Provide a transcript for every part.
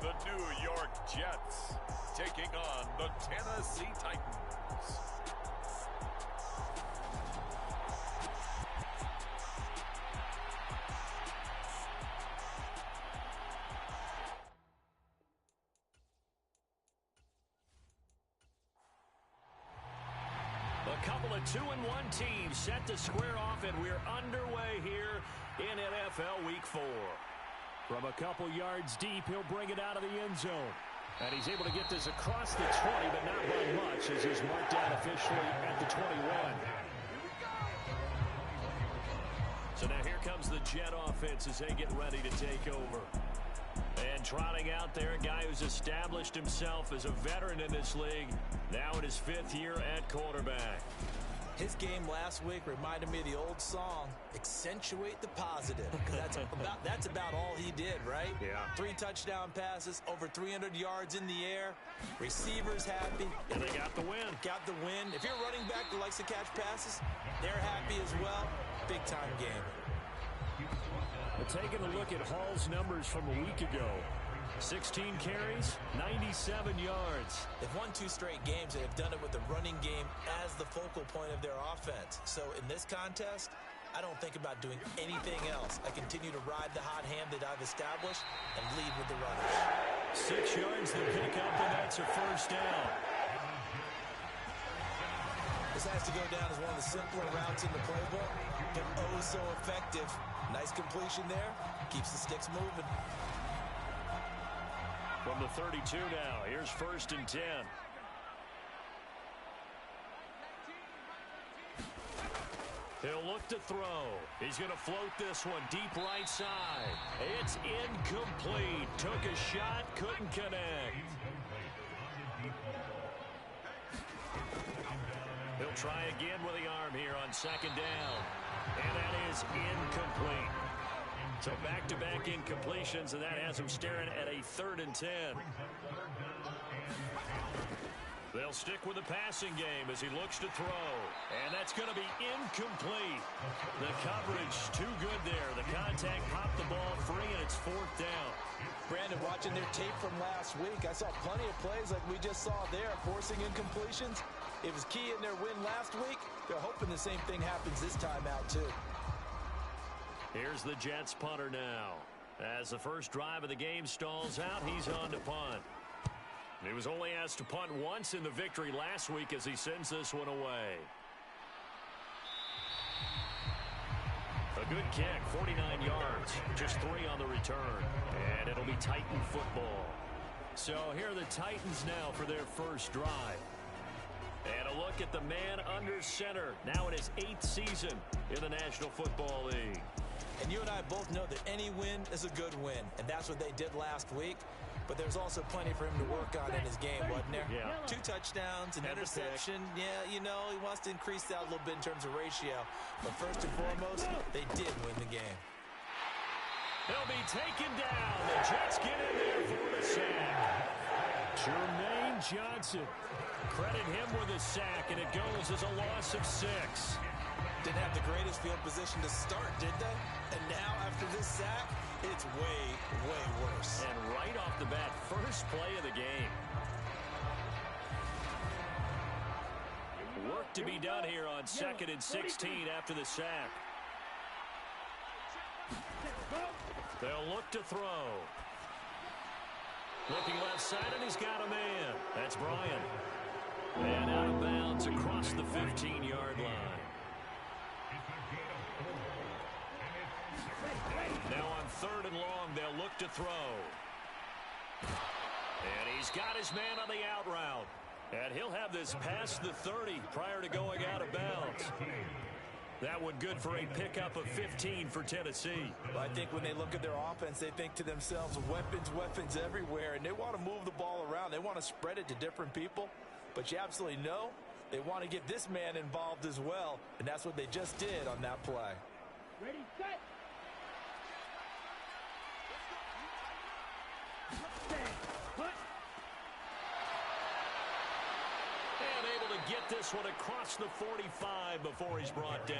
the New York Jets taking on the Tennessee Titans. A couple of 2-1 teams set to square off, and we're underway here in NFL Week 4. From a couple yards deep, he'll bring it out of the end zone. And he's able to get this across the 20, but not by much, as he's marked down officially at the 21. So now here comes the Jet offense as they get ready to take over. And trotting out there, a guy who's established himself as a veteran in this league, now in his 5th year at quarterback. His game last week reminded me of the old song, Accentuate the Positive. That's about all he did, right? Yeah. 3 touchdown passes, over 300 yards in the air. Receivers happy. And they got the win. Got the win. If you're a running back that likes to catch passes, they're happy as well. Big-time game. But taking a look at Hall's numbers from a week ago. 16 carries, 97 yards. They've won 2 straight games and have done it with the running game as the focal point of their offense. So in this contest, I don't think about doing anything else. I continue to ride the hot hand that I've established and lead with the runners. 6 yards to pick up, and that's a first down. This has to go down as one of the simpler routes in the playbook, but oh so effective. Nice completion there. Keeps the sticks moving. From the 32 now, here's 1st and 10. He'll look to throw. He's going to float this one deep right side. It's incomplete. Took a shot, couldn't connect. He'll try again with the arm here on 2nd down. And that is incomplete. So back-to-back incompletions, and that has him staring at a 3rd and 10. They'll stick with the passing game as he looks to throw. And that's going to be incomplete. The coverage too good there. The contact popped the ball free, and it's 4th down. Brandon, watching their tape from last week, I saw plenty of plays like we just saw there, forcing incompletions. It was key in their win last week. They're hoping the same thing happens this time out, too. Here's the Jets punter now. As the first drive of the game stalls out, he's on to punt. He was only asked to punt once in the victory last week as he sends this one away. A good kick, 49 yards, just 3 on the return. And it'll be Titan football. So here are the Titans now for their first drive. And a look at the man under center, now in his 8th season in the National Football League. And you and I both know that any win is a good win, and that's what they did last week. But there's also plenty for him to work on in his game, wasn't there? Yeah. 2 touchdowns, an interception. Yeah, you know, he wants to increase that a little bit in terms of ratio. But first and foremost, they did win the game. He'll be taken down. The Jets get in there for the sack. Jermaine Johnson. Credit him with a sack, and it goes as a loss of 6. Didn't have the greatest field position to start, did they? And now, after this sack, it's way, way worse. And right off the bat, first play of the game. Work to be done here on 2nd and 16 after the sack. They'll look to throw. Looking left side, and he's got a man. That's Bryant. And out of bounds across the 15-yard line. Now on 3rd and long, they'll look to throw. And he's got his man on the out route. And he'll have this past the 30 prior to going out of bounds. That one good for a pickup of 15 for Tennessee. Well, I think when they look at their offense, they think to themselves, weapons everywhere, and they want to move the ball around. They want to spread it to different people. But you absolutely know they want to get this man involved as well, and that's what they just did on that play. Ready, set. And able to get get this one across the 45 before he's brought down.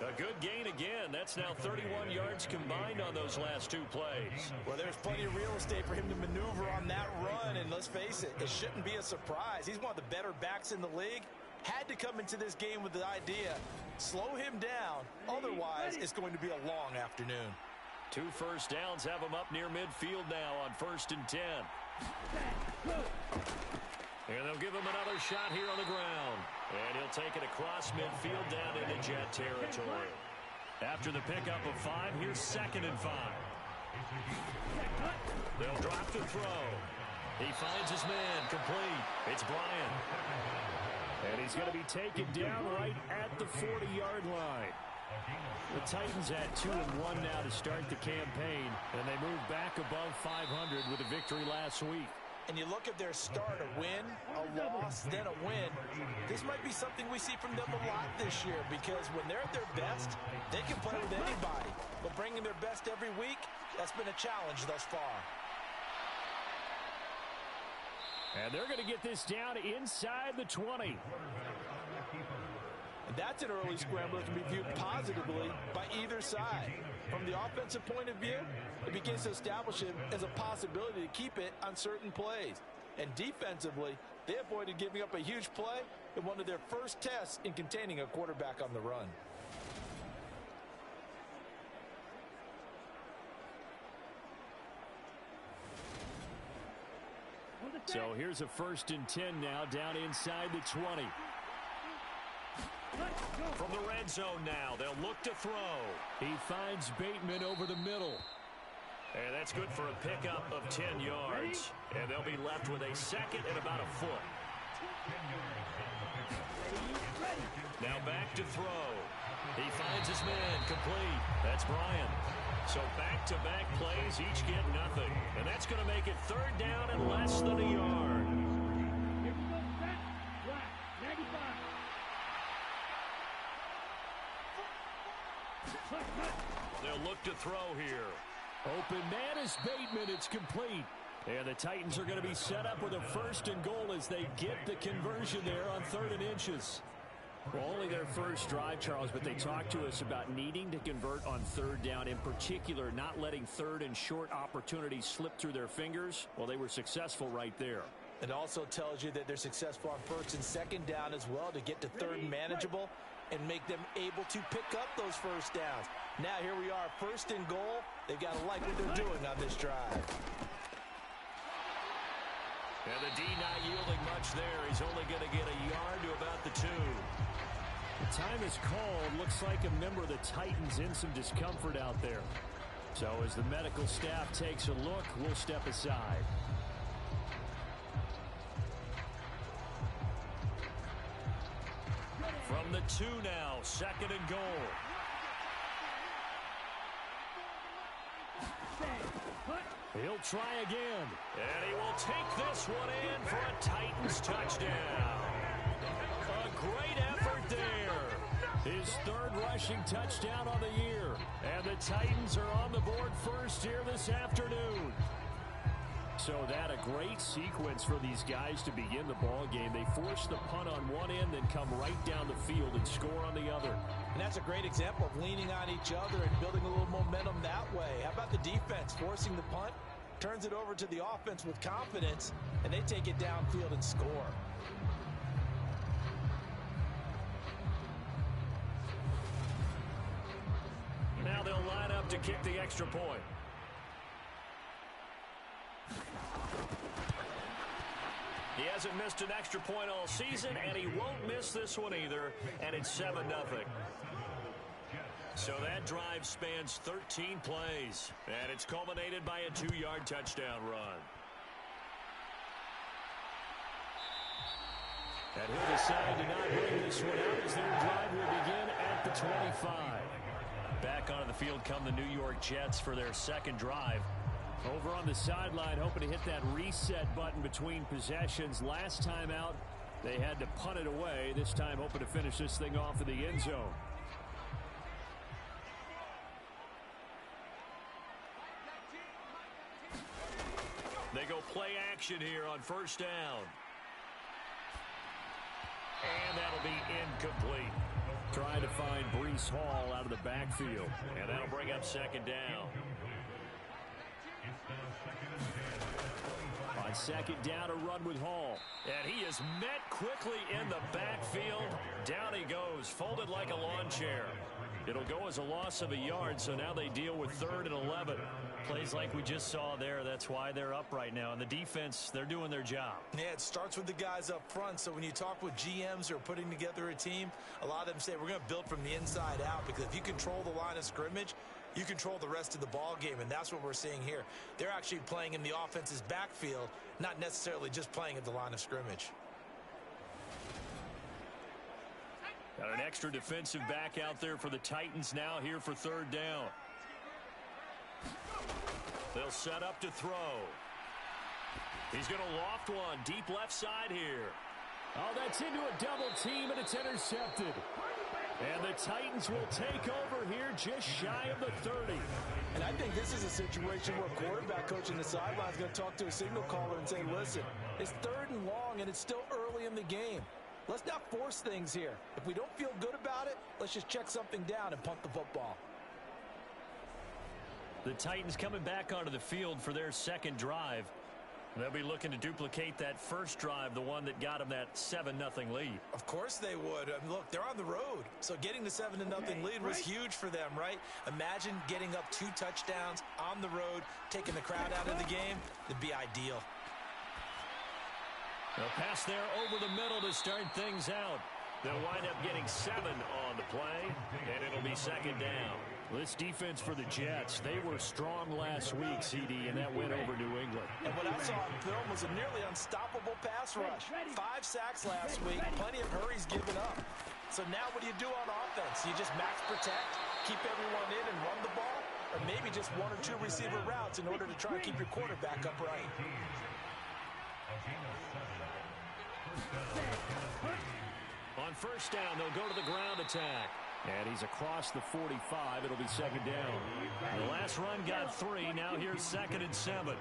A good gain again. That's now 31 yards combined on those last two plays. Well, there's plenty of real estate for him to maneuver on that run, and let's face it, it shouldn't be a surprise. He's one of the better backs in the league. Had to come into this game with the idea, slow him down, otherwise it's going to be a long afternoon. 2 first downs have him up near midfield now on 1st and 10. And they'll give him another shot here on the ground. And he'll take it across midfield down into Jet territory. After the pickup of 5, here's 2nd and 5. They'll drop the throw. He finds his man complete. It's Bryant. And he's going to be taken down right at the 40-yard line. The Titans had 2-1 now to start the campaign, and they moved back above 500 with a victory last week. And you look at their start, a win, a loss, then a win. This might be something we see from them a lot this year, because when they're at their best, they can play with anybody. But bringing their best every week, that's been a challenge thus far. And they're going to get this down inside the 20. And that's an early scramble that can be viewed positively by either side. From the offensive point of view, it begins to establish it as a possibility to keep it on certain plays. And defensively, they avoided giving up a huge play in one of their first tests in containing a quarterback on the run. So here's a 1st and 10 now down inside the 20. From the red zone now, they'll look to throw. He finds Bateman over the middle. And that's good for a pickup of 10 yards. And they'll be left with a 2nd and about a foot. Now back to throw. He finds his man complete. That's Bryant. So back-to-back plays, each get nothing. And that's going to make it 3rd down and less than a yard. They'll look to throw here. Open man is Bateman. It's complete. And the Titans are going to be set up with a 1st and goal as they get the conversion there on 3rd and inches. Well, only their first drive, Charles, but they talked to us about needing to convert on 3rd down, in particular not letting 3rd and short opportunities slip through their fingers. Well, they were successful right there. It also tells you that they're successful on 1st and 2nd down as well to get to 3rd and manageable and make them able to pick up those 1st downs. Now here we are, 1st and goal. They've got to like what they're doing on this drive. And the D not yielding much there. He's only going to get a yard to about the 2. The time is called. Looks like a member of the Titans in some discomfort out there. So as the medical staff takes a look, we'll step aside. From the 2 now, 2nd and goal. He'll try again. And he will take this one in for a Titans touchdown. A great effort there. His 3rd rushing touchdown on the year. And the Titans are on the board first here this afternoon. So that a great sequence for these guys to begin the ball game. They force the punt on one end, then come right down the field and score on the other. And that's a great example of leaning on each other and building a little momentum that way. How about the defense forcing the punt, turns it over to the offense with confidence, and they take it downfield and score. Now they'll line up to kick the extra point. He hasn't missed an extra point all season, and he won't miss this one either, and it's 7-0. So that drive spans 13 plays, and it's culminated by a 2-yard touchdown run. And he'll decide to not bring this one out as their drive will begin at the 25. Back onto the field come the New York Jets for their 2nd drive. Over on the sideline, hoping to hit that reset button between possessions. Last time out, they had to punt it away. This time, hoping to finish this thing off in the end zone. They go play action here on 1st down. And that'll be incomplete. Trying to find Breece Hall out of the backfield. And that'll bring up second down. On second down, a run with Hall. And he is met quickly in the backfield. Down he goes, folded like a lawn chair. It'll go as a loss of a yard, so now they deal with 3rd and 11. Plays like we just saw there. That's why they're up right now. And the defense, they're doing their job. Yeah, it starts with the guys up front. So when you talk with GMs who are putting together a team, a lot of them say we're going to build from the inside out, because if you control the line of scrimmage, you control the rest of the ball game, and that's what we're seeing here. They're actually playing in the offense's backfield, not necessarily just playing at the line of scrimmage. Got an extra defensive back out there for the Titans now here for 3rd down. They'll set up to throw. He's going to loft one deep left side here. Oh, that's into a double team, and it's intercepted. And the Titans will take over here just shy of the 30. And I think this is a situation where quarterback coach in the sideline is going to talk to a signal caller and say, listen, it's 3rd and long, and it's still early in the game. Let's not force things here. If we don't feel good about it, let's just check something down and punt the football. The Titans coming back onto the field for their second drive. They'll be looking to duplicate that first drive, the one that got them that 7-0 lead. Of course they would. I mean, look, they're on the road. So getting the 7-0 lead was huge for them, right? Imagine getting up 2 touchdowns on the road, taking the crowd out of the game. It'd be ideal. They'll pass there over the middle to start things out. They'll wind up getting 7 on the play, and it'll be second down. This defense for the Jets, they were strong last week, CD, and that went over New England. And what I saw on film was a nearly unstoppable pass rush. 5 sacks last week, plenty of hurries given up. So now what do you do on offense? You just max protect, keep everyone in and run the ball, or maybe just 1 or 2 receiver routes in order to try and keep your quarterback upright. On first down, they'll go to the ground attack. And he's across the 45. It'll be second down. The last run got 3. Now here's 2nd and 7.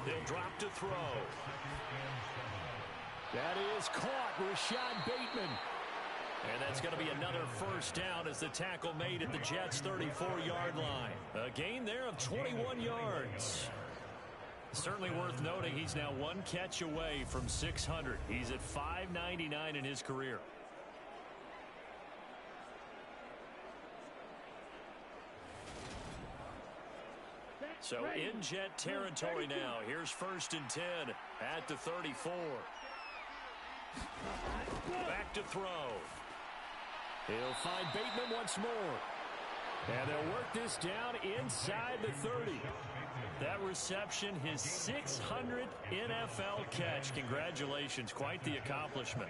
They'll drop to throw. That is caught. Rashad Bateman. And that's going to be another first down as the tackle made at the Jets' 34-yard line. A gain there of 21 yards. Certainly worth noting he's now 1 catch away from 600. He's at 599 in his career. So in Jet territory now. Here's 1st and 10 at the 34. Back to throw. He'll find Bateman once more. And they'll work this down inside the 30. That reception, his 600th NFL catch. Congratulations. Quite the accomplishment.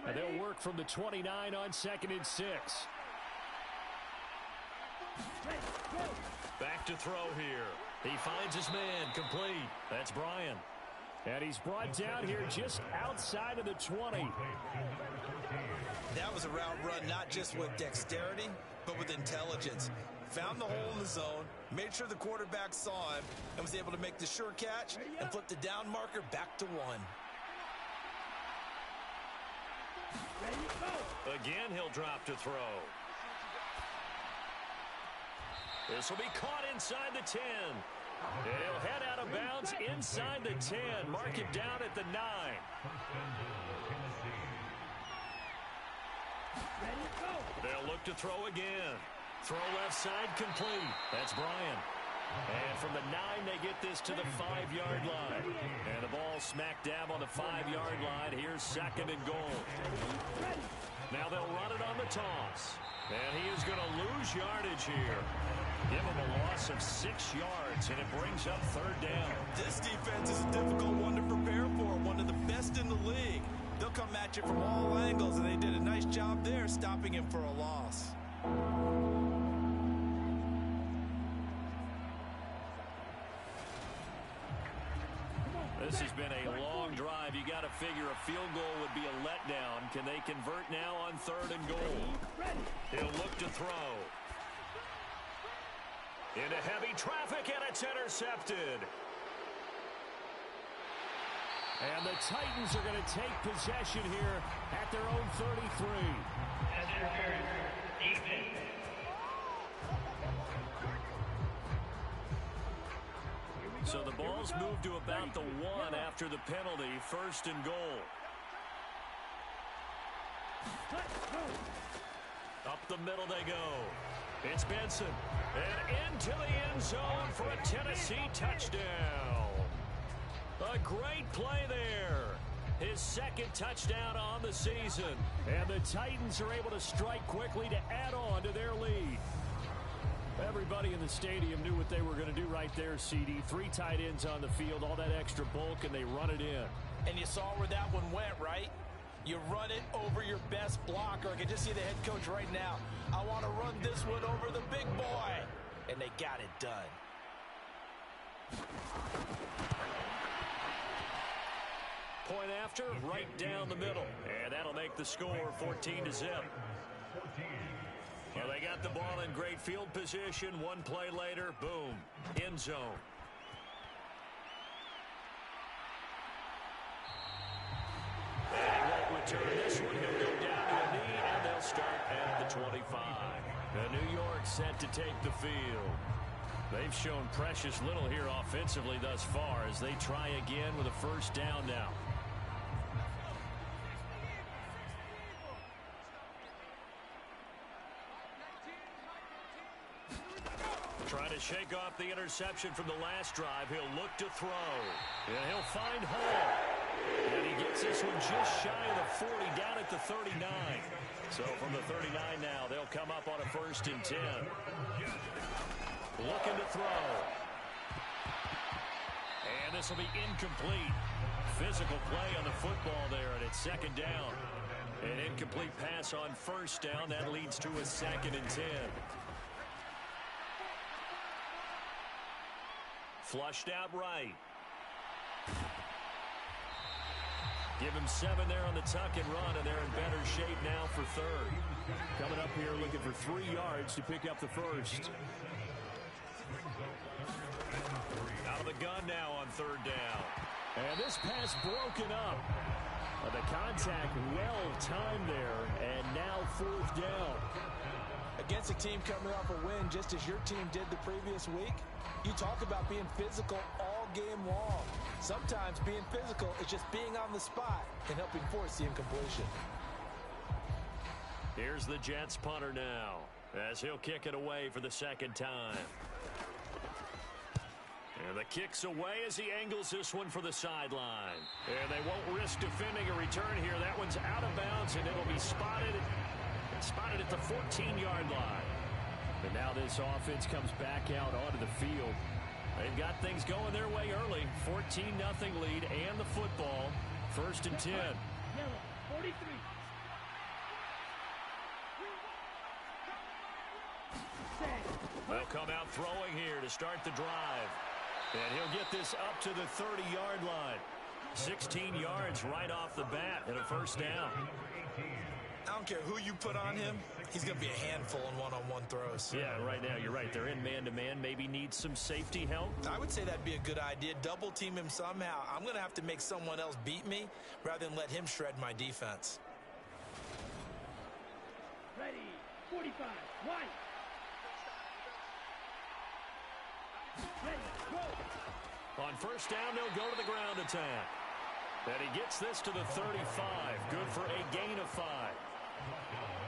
And they'll work from the 29 on 2nd and 6. Back to throw here. He finds his man complete. That's Bryan. And he's brought down here just outside of the 20. That was a route run not just with dexterity, but with intelligence. Found the hole in the zone, made sure the quarterback saw him, and was able to make the sure catch and flip the down marker back to 1. Again, he'll drop to throw. This will be caught inside the 10. And he'll head out of bounds inside the 10. Mark it down at the 9. They'll look to throw again. Throw left side complete. That's Bryan. And from the 9, they get this to the 5-yard line. And the ball smack dab on the 5-yard line. Here's 2nd and goal. Now they'll run it on the toss. And he is going to lose yardage here. Give him a loss of 6 yards, and it brings up 3rd down. This defense is a difficult one to prepare for, one of the best in the league. They'll come at you from all angles, and they did a nice job there stopping him for a loss. This has been a long drive. You got to figure a field goal would be a letdown. Can they convert now on 3rd and goal? He'll look to throw. Into heavy traffic, and it's intercepted. And the Titans are going to take possession here at their own 33. So the ball's moved to about the 1 after the penalty, 1st and goal. Up the middle they go. It's Benson. And into the end zone for a Tennessee touchdown. A great play there. His 2nd touchdown on the season. And the Titans are able to strike quickly to add on to their lead. Everybody in the stadium knew what they were going to do right there, CD. 3 tight ends on the field, all that extra bulk, and they run it in. And you saw where that one went, right? You run it over your best blocker. I can just see the head coach right now. I want to run this one over the big boy. And they got it done. Point after, right down the middle. And that'll make the score 14-0. Well, they got the ball in great field position. 1 play later, boom, end zone. And he won't return this one. He'll go down to a knee, and they'll start at the 25. And New York set to take the field. They've shown precious little here offensively thus far as they try again with a 1st down now. Trying to shake off the interception from the last drive. He'll look to throw. And he'll find Hall. And he gets this one just shy of the 40, down at the 39. So from the 39 now, they'll come up on a 1st and 10. Looking to throw. And this will be incomplete. Physical play on the football there, and it's 2nd down. An incomplete pass on 1st down. That leads to a 2nd and 10. Flushed out right. Give him 7 there on the tuck and run, and they're in better shape now for 3rd. Coming up here looking for 3 yards to pick up the 1st. Out of the gun now on 3rd down. And this pass broken up. The contact well timed there, and now 4th down. Against a team coming off a win just as your team did the previous week, you talk about being physical all game long. Sometimes being physical is just being on the spot and helping force the incompletion. Here's the Jets punter now as he'll kick it away for the 2nd time. And the kick's away as he angles this one for the sideline. And they won't risk defending a return here. That one's out of bounds, and it'll be spotted at the 14-yard line. And now this offense comes back out onto the field. They've got things going their way early. 14-0 lead and the football. 1st and 10. 43. They'll come out throwing here to start the drive. And he'll get this up to the 30-yard line. 16 yards right off the bat and a 1st down. I don't care who you put on him, he's going to be a handful in one-on-one throws. Yeah, right now you're right. They're in man-to-man. Maybe needs some safety help. I would say that'd be a good idea. Double team him somehow. I'm going to have to make someone else beat me rather than let him shred my defense. Ready. 45. One. Ready. Go. On 1st down, they'll go to the ground attack. And he gets this to the 35. Good for a gain of 5.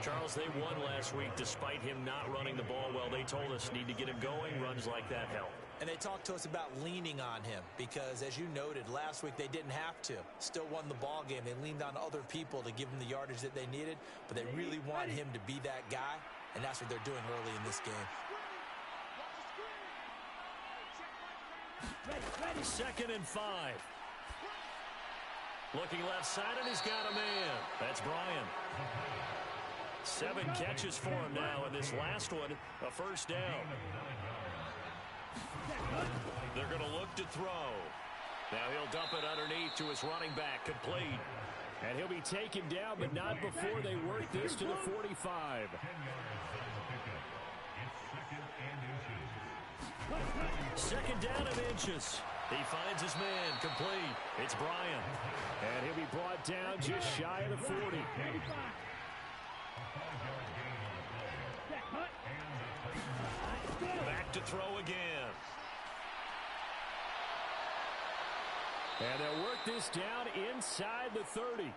Charles, they won last week despite him not running the ball well. They told us need to get him going. Runs like that help. And they talked to us about leaning on him because, as you noted, last week they didn't have to. Still won the ball game. They leaned on other people to give them the yardage that they needed, but they really want him to be that guy, and that's what they're doing early in this game. Ready. 2nd and 5. Looking left side, and he's got a man. That's Bryant. 7 catches for him now, and this last one, a 1st down. They're going to look to throw. Now he'll dump it underneath to his running back, complete. And he'll be taken down, but not before they work this to the 45. Second down and inches. He finds his man, complete. It's Bryant. And he'll be brought down just shy of the 40. Back to throw again. And they'll work this down inside the 30.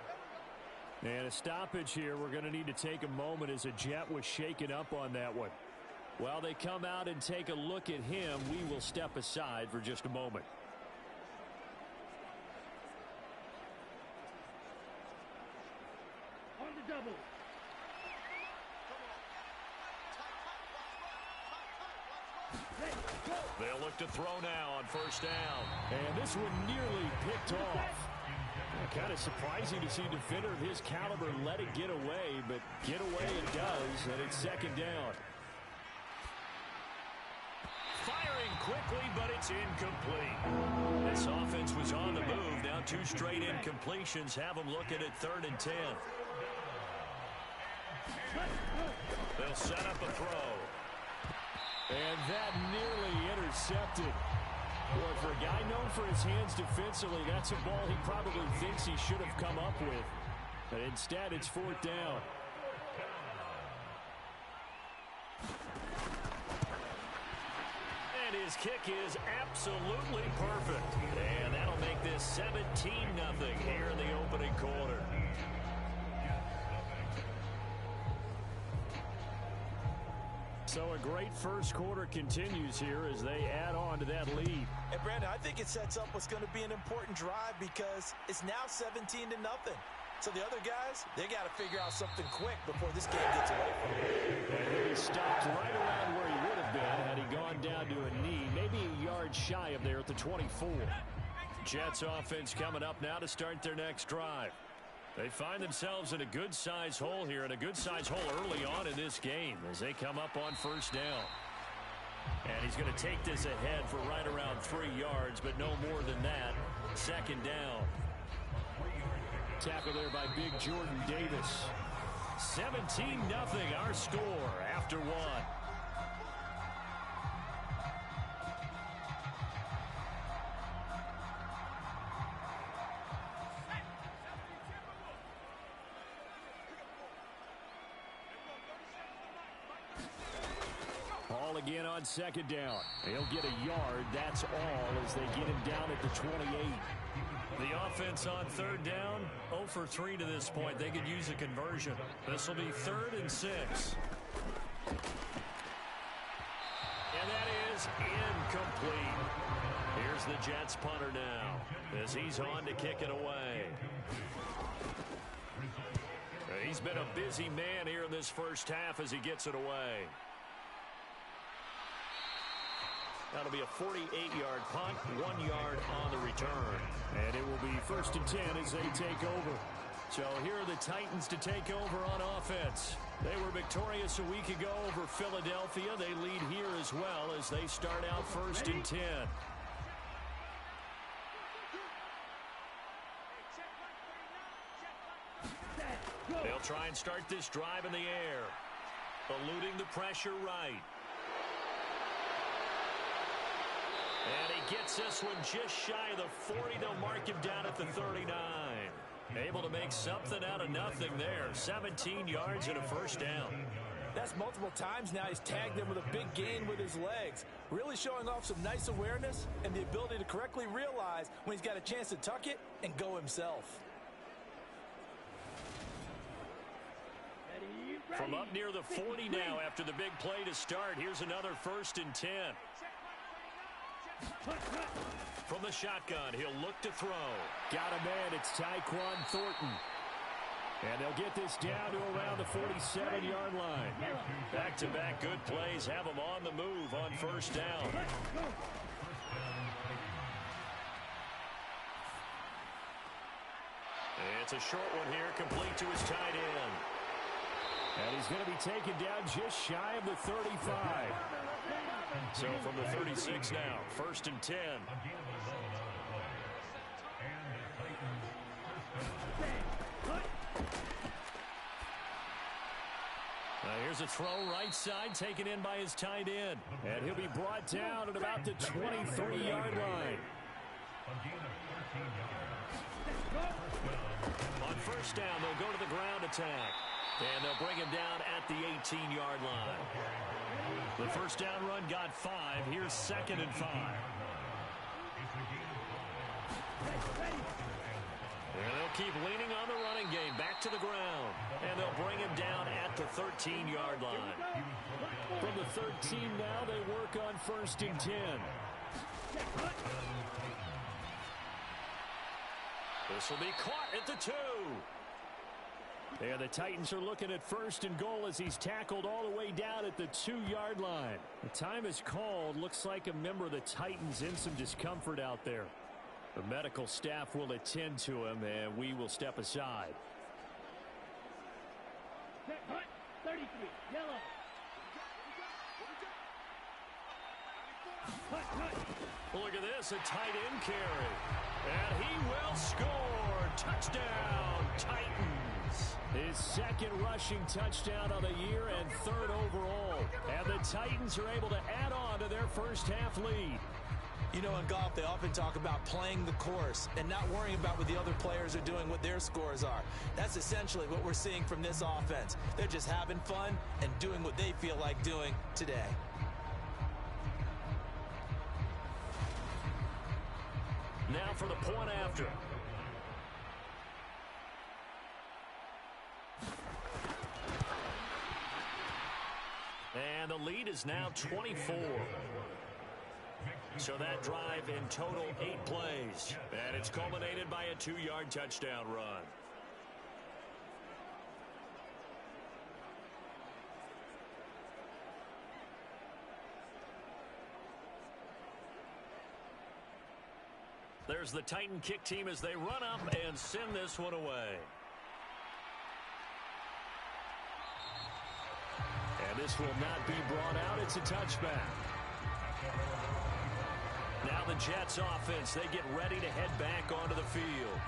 And a stoppage here. We're going to need to take a moment as a Jet was shaken up on that one. While they come out and take a look at him, we will step aside for just a moment. On the double. They'll look to throw now on first down. And this one nearly picked off. Kind of surprising to see a defender of his caliber let it get away, but get away it does, and it's second down. Firing quickly, but it's incomplete. This offense was on the move. Now 2 straight incompletions have them looking at 3rd and 10. They'll set up a throw. And that nearly intercepted. Boy, for a guy known for his hands defensively, that's a ball he probably thinks he should have come up with. But instead, it's 4th down. And his kick is absolutely perfect. And that'll make this 17-0 here in the opening quarter. So a great first quarter continues here as they add on to that lead. And Brandon, I think it sets up what's going to be an important drive because it's now 17-0. So the other guys, they got to figure out something quick before this game gets away from them. And he stopped right around where he would have been had he gone down to a knee, maybe a yard shy of there at the 24. Jets offense coming up now to start their next drive. They find themselves in a good-sized hole here, and a good-sized hole early on in this game as they come up on first down. And he's going to take this ahead for right around 3 yards, but no more than that. Second down. Tackle there by big Jordan Davis. 17-0 our score after 1. Hall again on second down. He'll get a yard. That's all as they get him down at the 28. The offense on 3rd down, 0 for 3 to this point. They could use a conversion. This will be 3rd and 6. And that is incomplete. Here's the Jets punter now as he's on to kick it away. He's been a busy man here in this first half as he gets it away. That'll be a 48-yard punt, 1 yard on the return. And it will be 1st and 10 as they take over. So here are the Titans to take over on offense. They were victorious a week ago over Philadelphia. They lead here as well as they start out 1st and 10. They'll try and start this drive in the air. Eluding the pressure right. And he gets this one just shy of the 40. They'll mark him down at the 39. Able to make something out of nothing there. 17 yards and a first down. That's multiple times now he's tagged them with a big gain with his legs. Really showing off some nice awareness and the ability to correctly realize when he's got a chance to tuck it and go himself. From up near the 40 now after the big play to start. Here's another 1st and 10. From the shotgun, he'll look to throw. Got a man, it's Tyquan Thornton. And they'll get this down to around the 47-yard line. Back-to-back good plays have them on the move on first down. It's a short one here, complete to his tight end. And he's going to be taken down just shy of the 35. So from the 36 now, 1st and 10. Now here's a throw right side taken in by his tight end. And he'll be brought down at about the 23-yard line. On first down, they'll go to the ground attack. And they'll bring him down at the 18-yard line. The first down run got 5. Here's 2nd and 5. And they'll keep leaning on the running game. Back to the ground. And they'll bring him down at the 13-yard line. From the 13 now, they work on 1st and 10. This will be caught at the 2. And the Titans are looking at 1st and goal as he's tackled all the way down at the 2-yard line. The time is called. Looks like a member of the Titans in some discomfort out there. The medical staff will attend to him, and we will step aside. 33, yellow. Look at this, a tight end carry. And he will score. Touchdown, Titans. His 2nd rushing touchdown of the year and 3rd overall. And the Titans are able to add on to their first half lead. You know, in golf, they often talk about playing the course and not worrying about what the other players are doing, what their scores are. That's essentially what we're seeing from this offense. They're just having fun and doing what they feel like doing today. Now for the point after. And the lead is now 24. So that drive in total 8 plays. And it's culminated by a 2-yard touchdown run. There's the Titan kick team as they run up and send this one away. And this will not be brought out. It's a touchback. Now the Jets offense, they get ready to head back onto the field.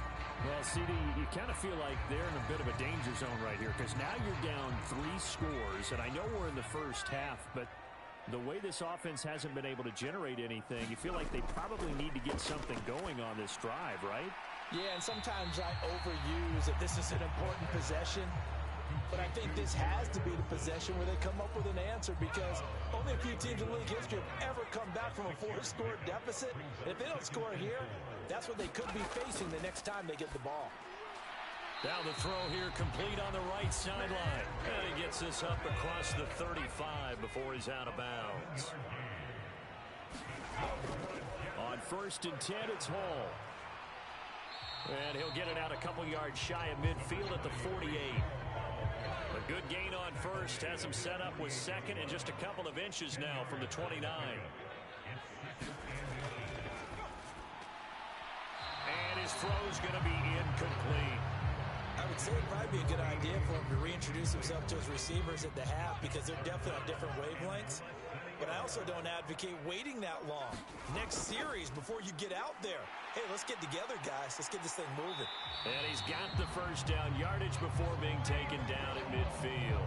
Well, CD, you kind of feel like they're in a bit of a danger zone right here because now you're down 3 scores, and I know we're in the first half, but the way this offense hasn't been able to generate anything, you feel like they probably need to get something going on this drive, right? Yeah, and sometimes I overuse that this is an important possession. But I think this has to be the possession where they come up with an answer because only a few teams in league history have ever come back from a 4-score deficit. And if they don't score here, that's what they could be facing the next time they get the ball. Now the throw here complete on the right sideline. And he gets this up across the 35 before he's out of bounds. On 1st and 10, it's Hall. And he'll get it out a couple yards shy of midfield at the 48. A good gain on 1st, has him set up with 2nd and just a couple of inches now from the 29. And his throw's going to be incomplete. I would say it'd probably be a good idea for him to reintroduce himself to his receivers at the half because they're definitely on different wavelengths. But I also don't advocate waiting that long. Next series before you get out there. Hey, let's get together, guys. Let's get this thing moving. And he's got the first down yardage before being taken down at midfield.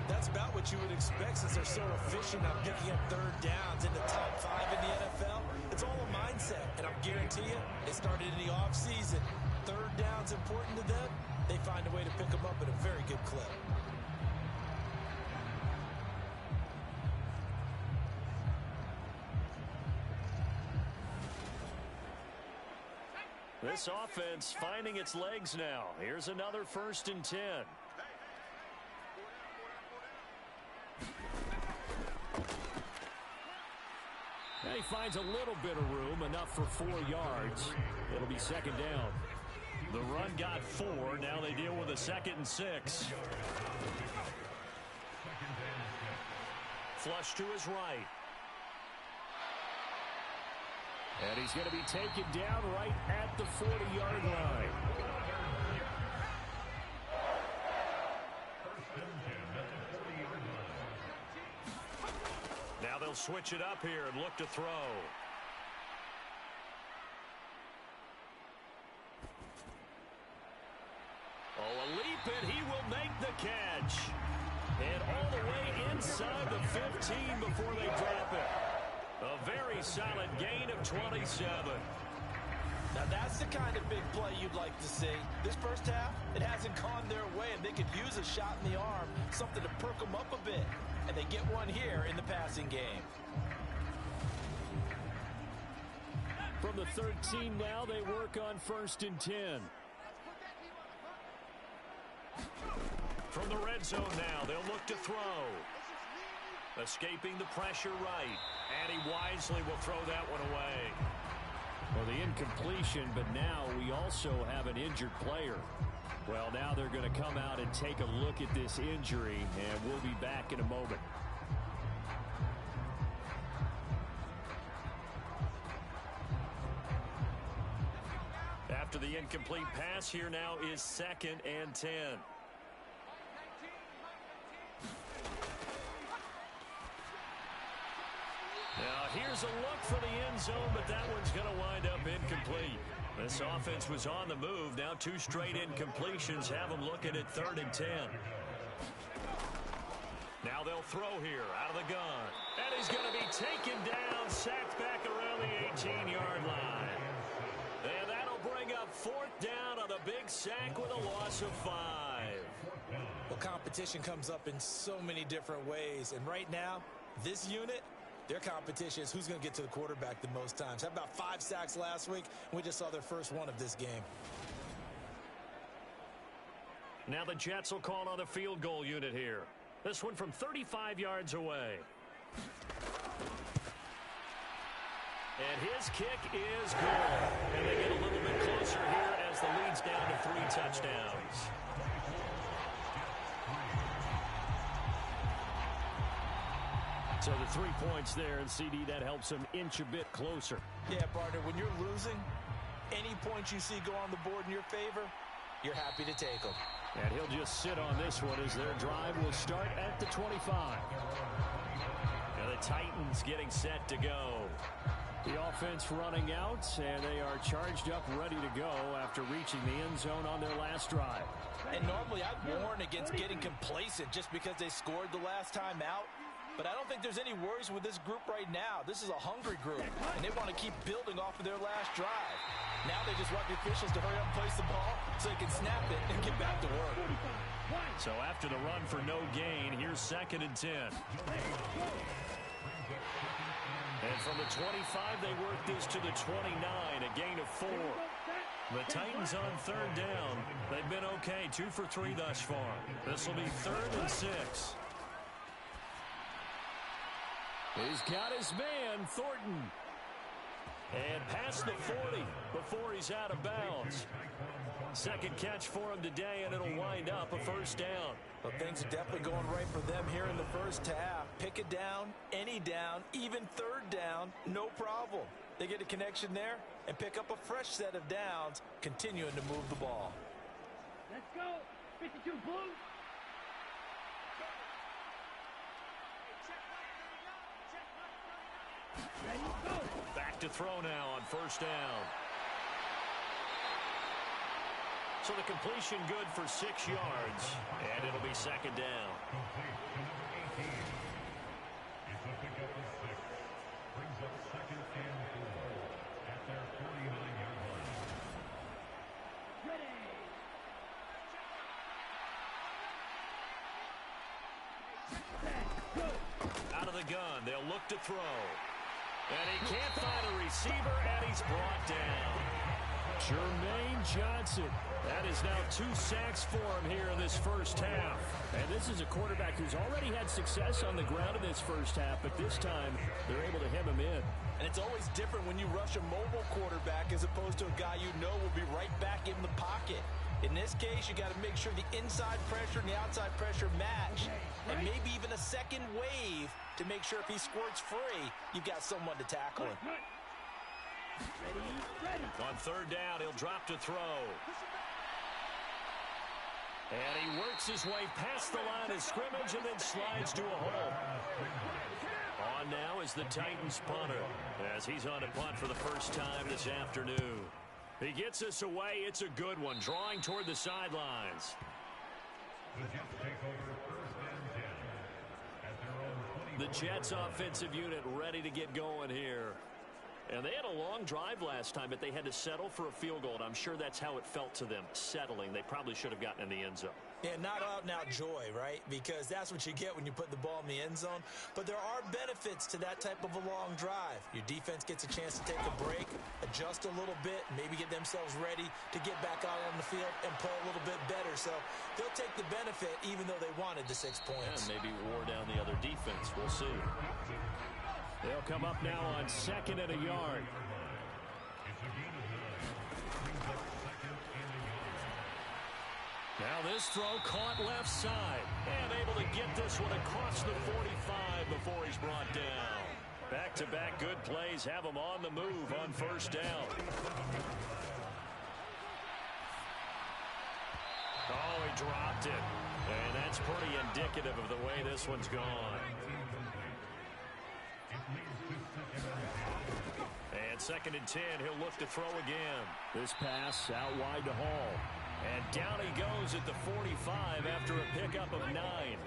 That's about what you would expect since they're so efficient on picking up 3rd downs in the top 5 in the NFL. It's all a mindset, and I guarantee you, it started in the offseason. 3rd down's important to them. They find a way to pick them up at a very good clip. This offense finding its legs now. Here's another 1st and 10. And he finds a little bit of room, enough for 4 yards. It'll be 2nd down. The run got 4. Now they deal with a 2nd and 6. Flush to his right. And he's going to be taken down right at the 40-yard line. Now they'll switch it up here and look to throw. Oh, a leap, and he will make the catch. And all the way inside the 15 before they drop it. A very a solid gain of 27. Now that's the kind of big play you'd like to see. This first half, it hasn't gone their way, and they could use a shot in the arm, something to perk them up a bit. And they get one here in the passing game. From the 13 now, they work on 1st and 10. From the red zone now, they'll look to throw. Escaping the pressure right. And he wisely will throw that one away. Well, the incompletion, but now we also have an injured player. Well, now they're going to come out and take a look at this injury, and we'll be back in a moment. After the incomplete pass, here now is 2nd and 10. Now, here's a look for the end zone, but that one's going to wind up incomplete. This offense was on the move. Now 2 straight incompletions have them looking at 3rd and 10. Now they'll throw here out of the gun. And he's going to be taken down, sacked back around the 18-yard line. And that'll bring up 4th down on the big sack with a loss of 5. Well, competition comes up in so many different ways. And right now, this unit, their competition is who's going to get to the quarterback the most times. How about 5 sacks last week? We just saw their first one of this game. Now the Jets will call on the field goal unit here. This one from 35 yards away. And his kick is good. And they get a little bit closer here as the lead's down to 3 touchdowns. So the 3 points there, and CD, that helps him inch a bit closer. Yeah, partner, when you're losing, any points you see go on the board in your favor, you're happy to take them. And he'll just sit on this one as their drive will start at the 25. And the Titans getting set to go. The offense running out, and they are charged up, ready to go after reaching the end zone on their last drive. And normally I'd warn against getting complacent just because they scored the last time out. But I don't think there's any worries with this group right now. This is a hungry group, and they want to keep building off of their last drive. Now they just want the officials to hurry up and place the ball so they can snap it and get back to work. So after the run for no gain, here's 2nd and 10. And from the 25, they work this to the 29, a gain of 4. The Titans on 3rd down. They've been okay, 2 for 3 thus far. This will be 3rd and 6. He's got his man, Thornton. And past the 40 before he's out of bounds. Second catch for him today, and it'll wind up a 1st down. Well, things are definitely going right for them here in the first half. Pick it down, any down, even 3rd down, no problem. They get a connection there and pick up a fresh set of downs, continuing to move the ball. Let's go. 52 Blue. Ready, go. Back to throw now on 1st down. So the completion good for 6 yards, and it'll be 2nd down. Out of the gun, they'll look to throw. And he can't find a receiver, and he's brought down. Jermaine Johnson. That is now 2 sacks for him here in this first half. And this is a quarterback who's already had success on the ground in this first half, but this time they're able to hem him in. And it's always different when you rush a mobile quarterback as opposed to a guy you know will be right back in the pocket. In this case, you got to make sure the inside pressure and the outside pressure match. And maybe even a second wave to make sure if he squirts free, you've got someone to tackle him. Ready. On 3rd down, he'll drop to throw. And he works his way past the line of scrimmage and then slides to a hole. On now is the Titans punter as he's on a punt for the first time this afternoon. He gets us away. It's a good one, drawing toward the sidelines. The Jets offensive unit ready to get going here. And they had a long drive last time, but they had to settle for a field goal, and I'm sure that's how it felt to them, settling. They probably should have gotten in the end zone. Yeah, not out and out joy, right? Because that's what you get when you put the ball in the end zone. But there are benefits to that type of a long drive. Your defense gets a chance to take a break, adjust a little bit, maybe get themselves ready to get back out on the field and play a little bit better. So they'll take the benefit even though they wanted the 6 points. And maybe wore down the other defense. We'll see. They'll come up now on 2nd and a yard. Now this throw caught left side. And able to get this one across the 45 before he's brought down. Back-to-back good plays have him on the move on 1st down. Oh, he dropped it. And that's pretty indicative of the way this one's gone. And 2nd and 10, he'll look to throw again. This pass out wide to Hall. And down he goes at the 45 after a pickup of 9.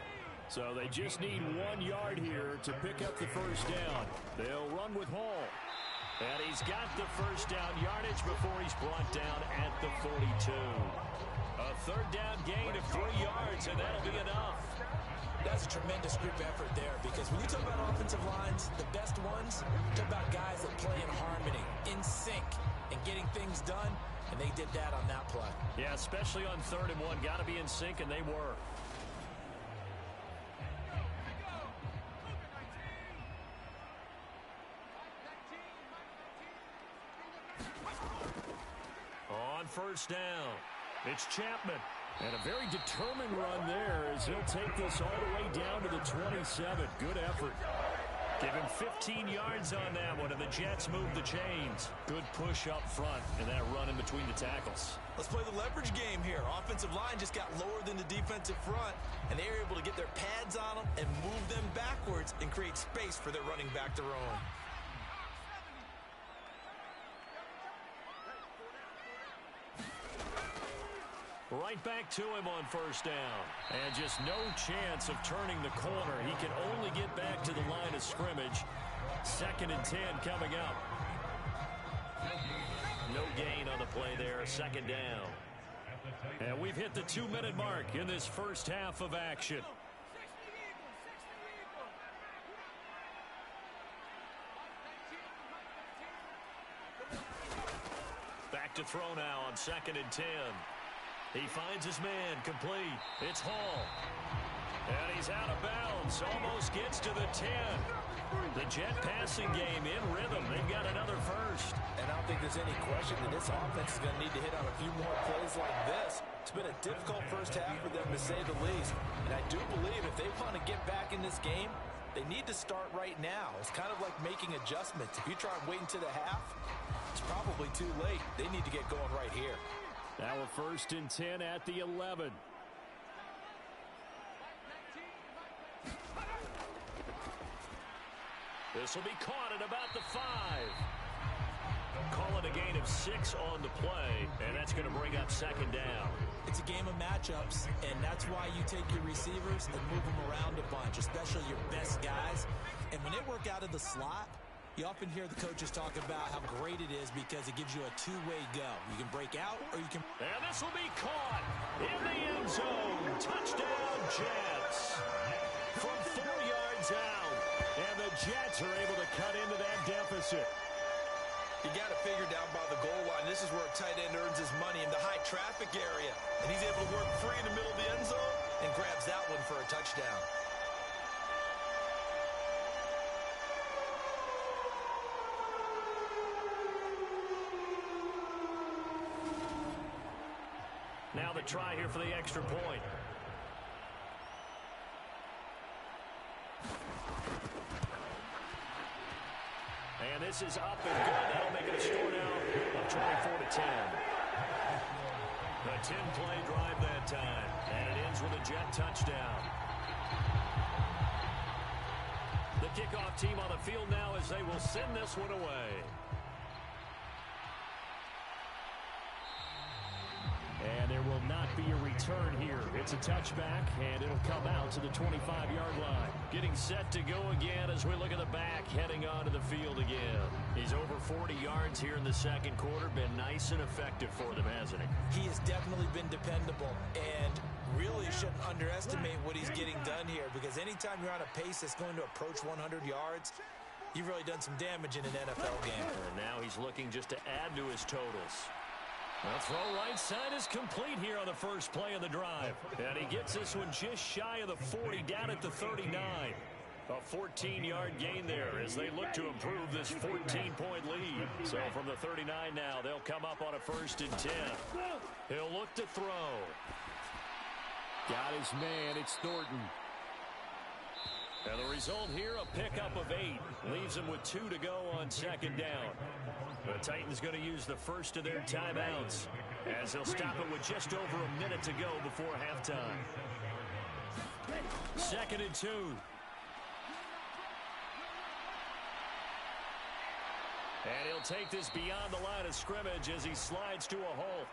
So they just need 1 yard here to pick up the 1st down. They'll run with Hall. And he's got the 1st down yardage before he's brought down at the 42. A 3rd down gain of 3 yards, and that'll be enough. That's a tremendous group effort there, because when you talk about offensive lines, the best ones, talk about guys that play in harmony, in sync, and getting things done, and they did that on that play. Yeah, especially on 3rd and 1. Got to be in sync, and they were. On 1st down, it's Chapman. And a very determined run there as he'll take this all the way down to the 27. Good effort. Give him 15 yards on that one, and the Jets move the chains. Good push up front, and that run in between the tackles. Let's play the leverage game here. Offensive line just got lower than the defensive front, and they were able to get their pads on them and move them backwards and create space for their running back to roam. Right back to him on 1st down. And just no chance of turning the corner. He can only get back to the line of scrimmage. 2nd and 10 coming up. No gain on the play there. 2nd down. And we've hit the 2-minute mark in this first half of action. Back to throw now on 2nd and 10. He finds his man, complete. It's Hall. And he's out of bounds. Almost gets to the 10. The Jet passing game in rhythm. They've got another 1st. And I don't think there's any question that this offense is going to need to hit on a few more plays like this. It's been a difficult first half for them, to say the least. And I do believe if they want to get back in this game, they need to start right now. It's kind of like making adjustments. If you try and wait until the half, it's probably too late. They need to get going right here. Now a 1st and 10 at the 11. This will be caught at about the 5. Call it a gain of 6 on the play, and that's going to bring up 2nd down. It's a game of matchups, and that's why you take your receivers and move them around a bunch, especially your best guys. And when they work out of the slot, you often hear the coaches talk about how great it is because it gives you a two-way go. You can break out or you can... And this will be caught in the end zone. Touchdown, Jets. From 4 yards out. And the Jets are able to cut into that deficit. You got to figure down by the goal line. This is where a tight end earns his money, in the high traffic area. And he's able to work free in the middle of the end zone and grabs that one for a touchdown. Now the try here for the extra point. And this is up and good. That'll make it a score now of 24-10. A 10-play drive that time. And it ends with a Jet touchdown. The kickoff team on the field now as they will send this one away. And there will not be a return here. It's a touchback, and it'll come out to the 25-yard line. Getting set to go again as we look at the back, heading onto the field again. He's over 40 yards here in the second quarter. Been nice and effective for them, hasn't he? He has definitely been dependable, and really shouldn't underestimate what he's getting done here, because anytime you're on a pace that's going to approach 100 yards, you've really done some damage in an NFL game. And now he's looking just to add to his totals. The throw right side is complete here on the first play of the drive. And he gets this one just shy of the 40, down at the 39. A 14-yard gain there as they look to improve this 14-point lead. So from the 39 now, they'll come up on a 1st and 10. He'll look to throw. Got his man. It's Thornton. And the result here, a pickup of 8. Leaves them with 2 to go on 2nd down. The Titans going to use the first of their timeouts as they'll stop it with just over a minute to go before halftime. 2nd and 2. And he'll take this beyond the line of scrimmage as he slides to a halt.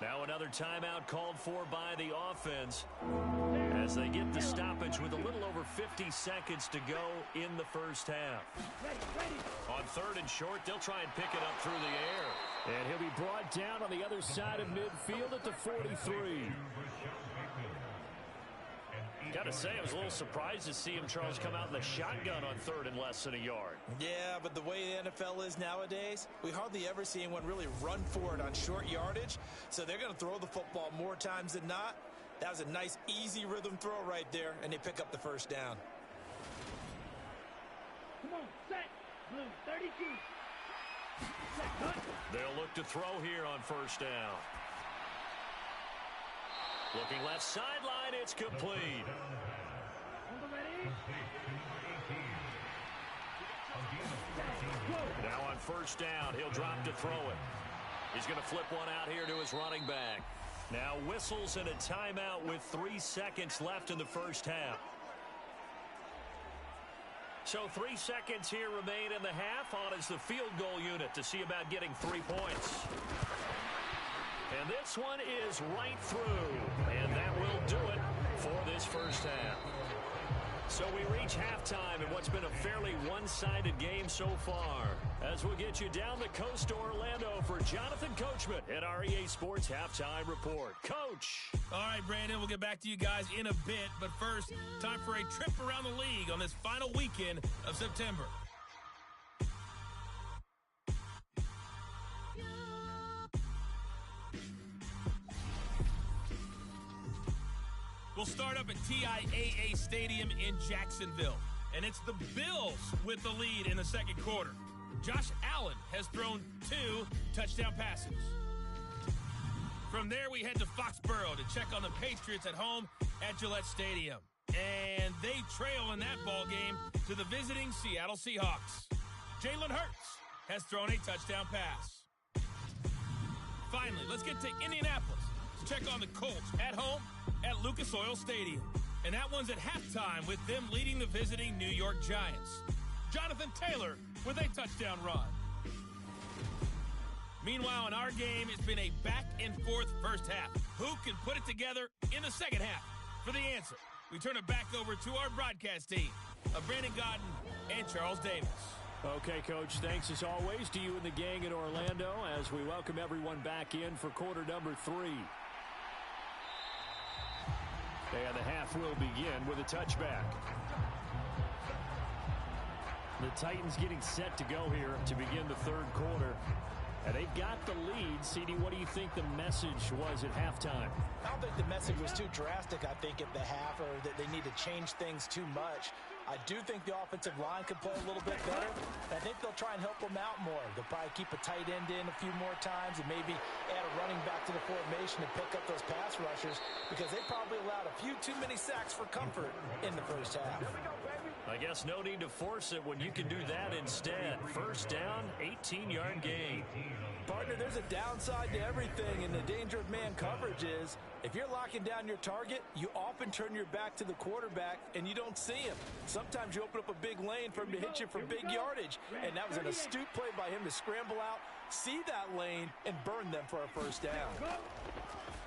Now another timeout called for by the offense as they get the stoppage with a little over 50 seconds to go in the first half. On 3rd and short, they'll try and pick it up through the air. And he'll be brought down on the other side of midfield at the 43. Got to say, I was a little surprised to see him, Charles, come out in the shotgun on 3rd and less than a yard. Yeah, but the way the NFL is nowadays, we hardly ever see anyone really run for it on short yardage. So they're going to throw the football more times than not. That was a nice, easy rhythm throw right there, and they pick up the first down. Come on, set. Blue, 32. Set, cut. They'll look to throw here on 1st down. Looking left sideline, it's complete. Now on 1st down, he'll drop to throw it. He's going to flip one out here to his running back. Now whistles and a timeout with 3 seconds left in the first half. So 3 seconds here remain in the half. On is the field goal unit to see about getting 3 points. And this one is right through. And that will do it for this first half. So we reach halftime in what's been a fairly one-sided game so far. As we'll get you down the coast to Orlando for Jonathan Coachman at our EA Sports Halftime Report. Coach. All right, Brandon, we'll get back to you guys in a bit. But first, time for a trip around the league on this final weekend of September. We'll start up at TIAA Stadium in Jacksonville. And it's the Bills with the lead in the second quarter. Josh Allen has thrown 2 touchdown passes. From there, we head to Foxborough to check on the Patriots at home at Gillette Stadium. And they trail in that ball game to the visiting Seattle Seahawks. Jalen Hurts has thrown a touchdown pass. Finally, let's get to Indianapolis to check on the Colts at home at Lucas Oil Stadium. And that one's at halftime with them leading the visiting New York Giants. Jonathan Taylor with a touchdown run. Meanwhile, in our game, it's been a back-and-forth first half. Who can put it together in the second half? For the answer, we turn it back over to our broadcast team of Brandon Gaudin and Charles Davis. Okay, Coach, thanks as always to you and the gang in Orlando as we welcome everyone back in for quarter number 3. And the half will begin with a touchback. The Titans getting set to go here to begin the third quarter. And they've got the lead. CD, what do you think the message was at halftime? I don't think the message was too drastic, I think, at the half, or that they need to change things too much. I do think the offensive line could play a little bit better. I think they'll try and help them out more. They'll probably keep a tight end in a few more times and maybe add a running back to the formation to pick up those pass rushers, because they probably allowed a few too many sacks for comfort in the first half. I guess no need to force it when you can do that instead. First down, 18-yard gain. Partner, there's a downside to everything, and the danger of man coverage is if you're locking down your target, you often turn your back to the quarterback and you don't see him. Sometimes you open up a big lane for him to hit you for big yardage, and that was an astute play by him to scramble out, see that lane, and burn them for a first down.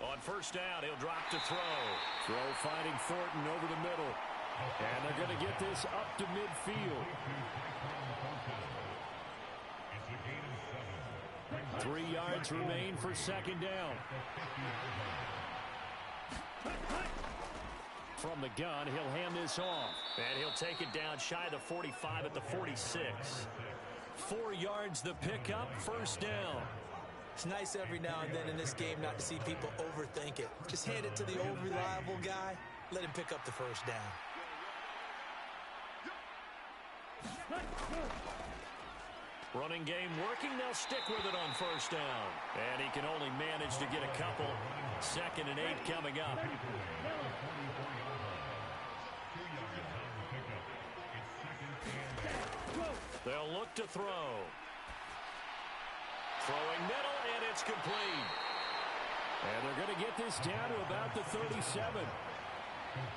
On first down, he'll drop to throw. Throw finding Thornton over the middle. And they're going to get this up to midfield. 3 yards remain for second down. From the gun, he'll hand this off. And he'll take it down shy of the 45 at the 46. 4 yards the pickup, first down. It's nice every now and then in this game not to see people overthink it. Just hand it to the old reliable guy. Let him pick up the first down. Running game working. They'll stick with it on first down. And he can only manage to get a couple. 2nd and 8 coming up. They'll look to throw. Throwing middle, and it's complete. And they're going to get this down to about the 37.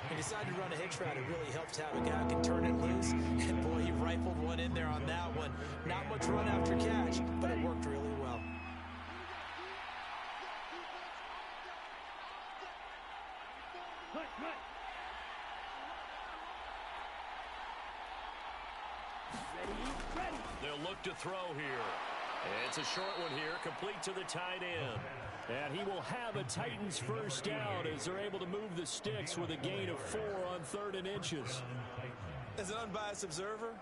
He decided to run a hitch route. It really helps to have a guy who can turn it loose. And boy, he rifled one in there on that one. Not much run after catch, but it worked really well. They'll look to throw here. It's a short one here, complete to the tight end. And he will have a Titans first down as they're able to move the sticks with a gain of 4 on 3rd and inches. As an unbiased observer,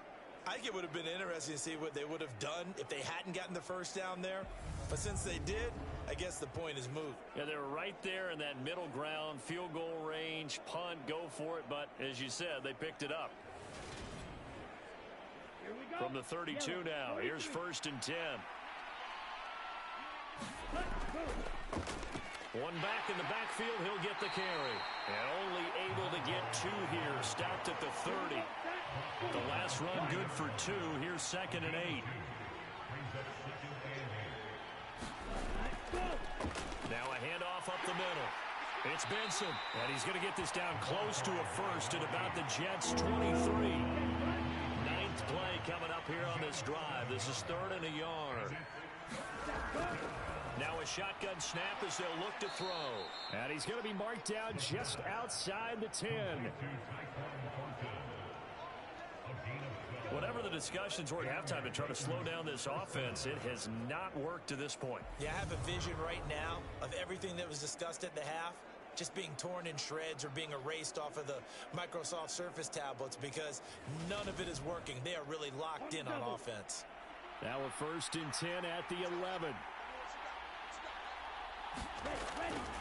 I think it would have been interesting to see what they would have done if they hadn't gotten the first down there. But since they did, I guess the point is moved. Yeah, they were right there in that middle ground, field goal range, punt, go for it. But as you said, they picked it up. From the 32 now, here's 1st and 10. One back in the backfield, he'll get the carry. And only able to get 2 here, stopped at the 30. The last run good for 2. Here's 2nd and 8. Now a handoff up the middle. It's Benson, and he's going to get this down close to a first at about the Jets' 23. 9th play coming up here on this drive. This is 3rd and a yard. Now a shotgun snap as they'll look to throw. And he's going to be marked down just outside the 10. Whatever the discussions were at halftime to try to slow down this offense, it has not worked to this point. Yeah, I have a vision right now of everything that was discussed at the half just being torn in shreds or being erased off of the Microsoft Surface tablets because none of it is working. They are really locked in on offense. Now a 1st and 10 at the 11.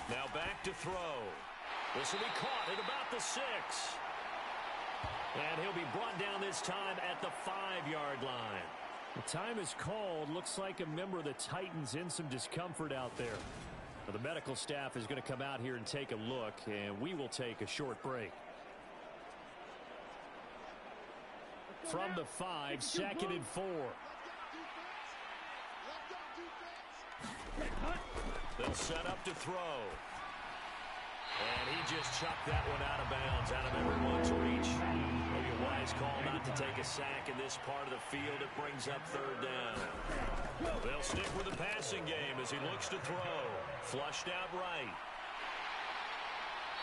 Now back to throw. This will be caught at about the 6. And he'll be brought down this time at the 5-yard line. The time is called. Looks like a member of the Titans in some discomfort out there. Now the medical staff is going to come out here and take a look, and we will take a short break. From the 5, 2nd and 4. They'll set up to throw. And he just chucked that one out of bounds, out of everyone's reach. Maybe a wise call not to take a sack in this part of the field. It brings up 3rd down. They'll stick with the passing game as he looks to throw. Flushed out right.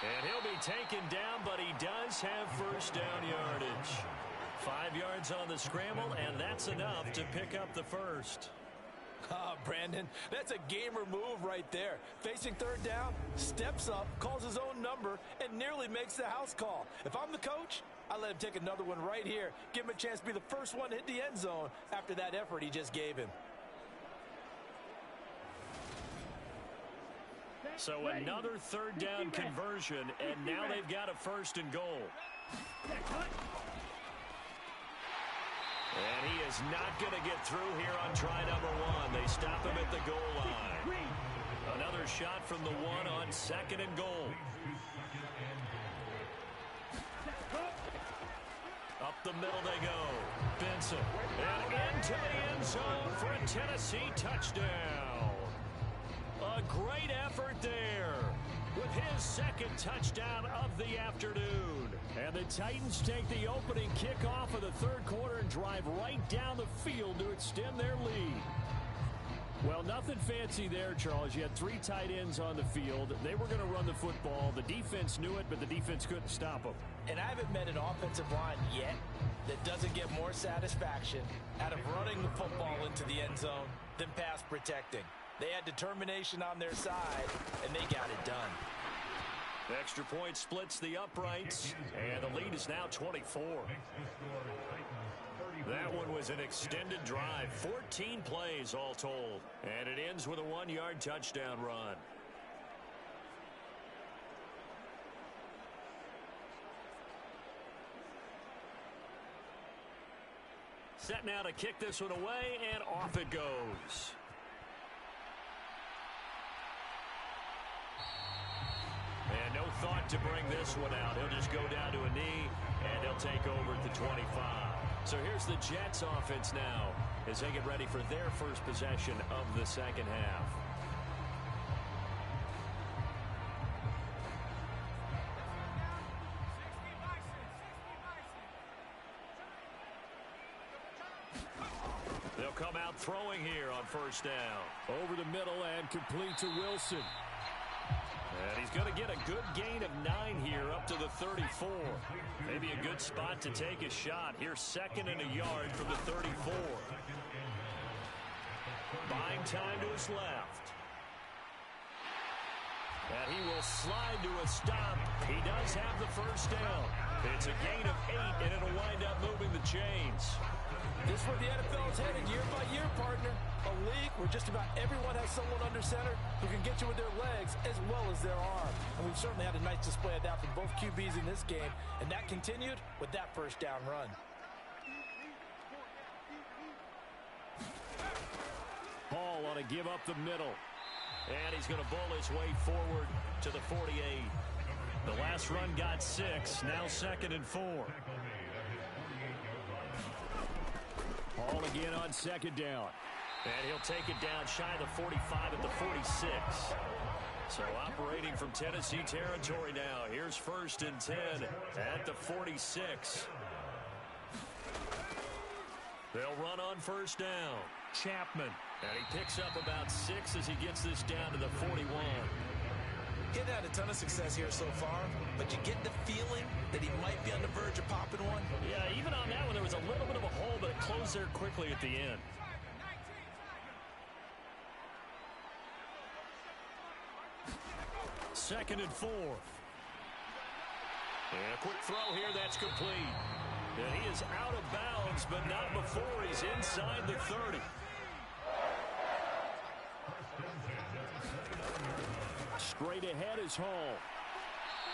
And he'll be taken down, but he does have first down yardage. 5 yards on the scramble, and that's enough to pick up the first. Brandon, that's a gamer move right there. Facing 3rd down, steps up, calls his own number, and nearly makes the house call. If I'm the coach, I let him take another one right here. Give him a chance to be the first one to hit the end zone after that effort he just gave him. So another 3rd down conversion, and now they've got a 1st and goal. And he is not going to get through here on try number 1. They stop him at the goal line. Another shot from the 1 on 2nd and goal. Up the middle they go. Benson. And into the end zone for a Tennessee touchdown. A great effort there with his 2nd touchdown of the afternoon. And the Titans take the opening kickoff of the 3rd quarter and drive right down the field to extend their lead. Well, nothing fancy there, Charles. You had 3 tight ends on the field. They were going to run the football. The defense knew it, but the defense couldn't stop them. And I haven't met an offensive line yet that doesn't get more satisfaction out of running the football into the end zone than pass protecting. They had determination on their side, and they got it done. Extra point splits the uprights, and the lead is now 24. That one was an extended drive, 14 plays all told, and it ends with a 1-yard touchdown run. Set now to kick this one away, and off it goes. And no thought to bring this one out. He'll just go down to a knee, and he'll take over at the 25. So here's the Jets offense now as they get ready for their first possession of the second half. They'll come out throwing here on first down. Over the middle and complete to Wilson. And he's going to get a good gain of 9 here up to the 34. Maybe a good spot to take a shot. Here's 2nd and a yard from the 34. Buying time to his left. And he will slide to a stop. He does have the first down. It's a gain of 8, and it'll wind up moving the chains. This is where the NFL is headed year by year, partner. A league where just about everyone has someone under center who can get you with their legs as well as their arm. And we've certainly had a nice display of that from both QBs in this game. And that continued with that first down run. Hall on a give up the middle. And he's going to bowl his way forward to the 48. The last run got 6. Now 2nd and 4. Hall again on 2nd down. And he'll take it down shy of the 45 at the 46. So operating from Tennessee territory now. Here's 1st and 10 at the 46. They'll run on first down. Chapman. And he picks up about 6 as he gets this down to the 41. He hasn't had a ton of success here so far, but you get the feeling that he might be on the verge of popping one. Yeah, even on that one, there was a little bit of a hole, but it closed there quickly at the end. Second and 4. And a quick throw here, that's complete. And he is out of bounds, but not before he's inside the 30. Straight ahead is Hall.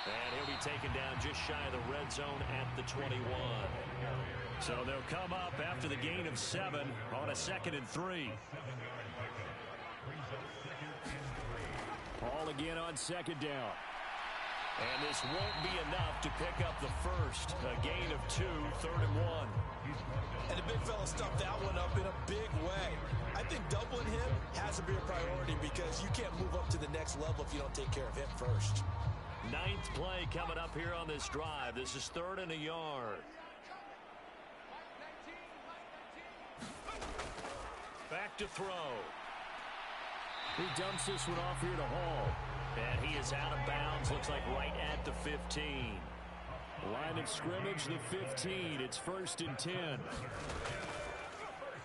And he'll be taken down just shy of the red zone at the 21. So they'll come up after the gain of 7 on a 2nd and 3. Hall again on 2nd down. And this won't be enough to pick up the first. A gain of 2, 3rd and 1. And the big fella stuffed that one up in a big way. I think doubling him has to be a priority because you can't move up to the next level if you don't take care of him first. 9th play coming up here on this drive. This is 3rd and a yard. Back to throw. He dumps this one off here to Hall. And he is out of bounds. Looks like right at the 15. Line of scrimmage, the 15. It's 1st and 10.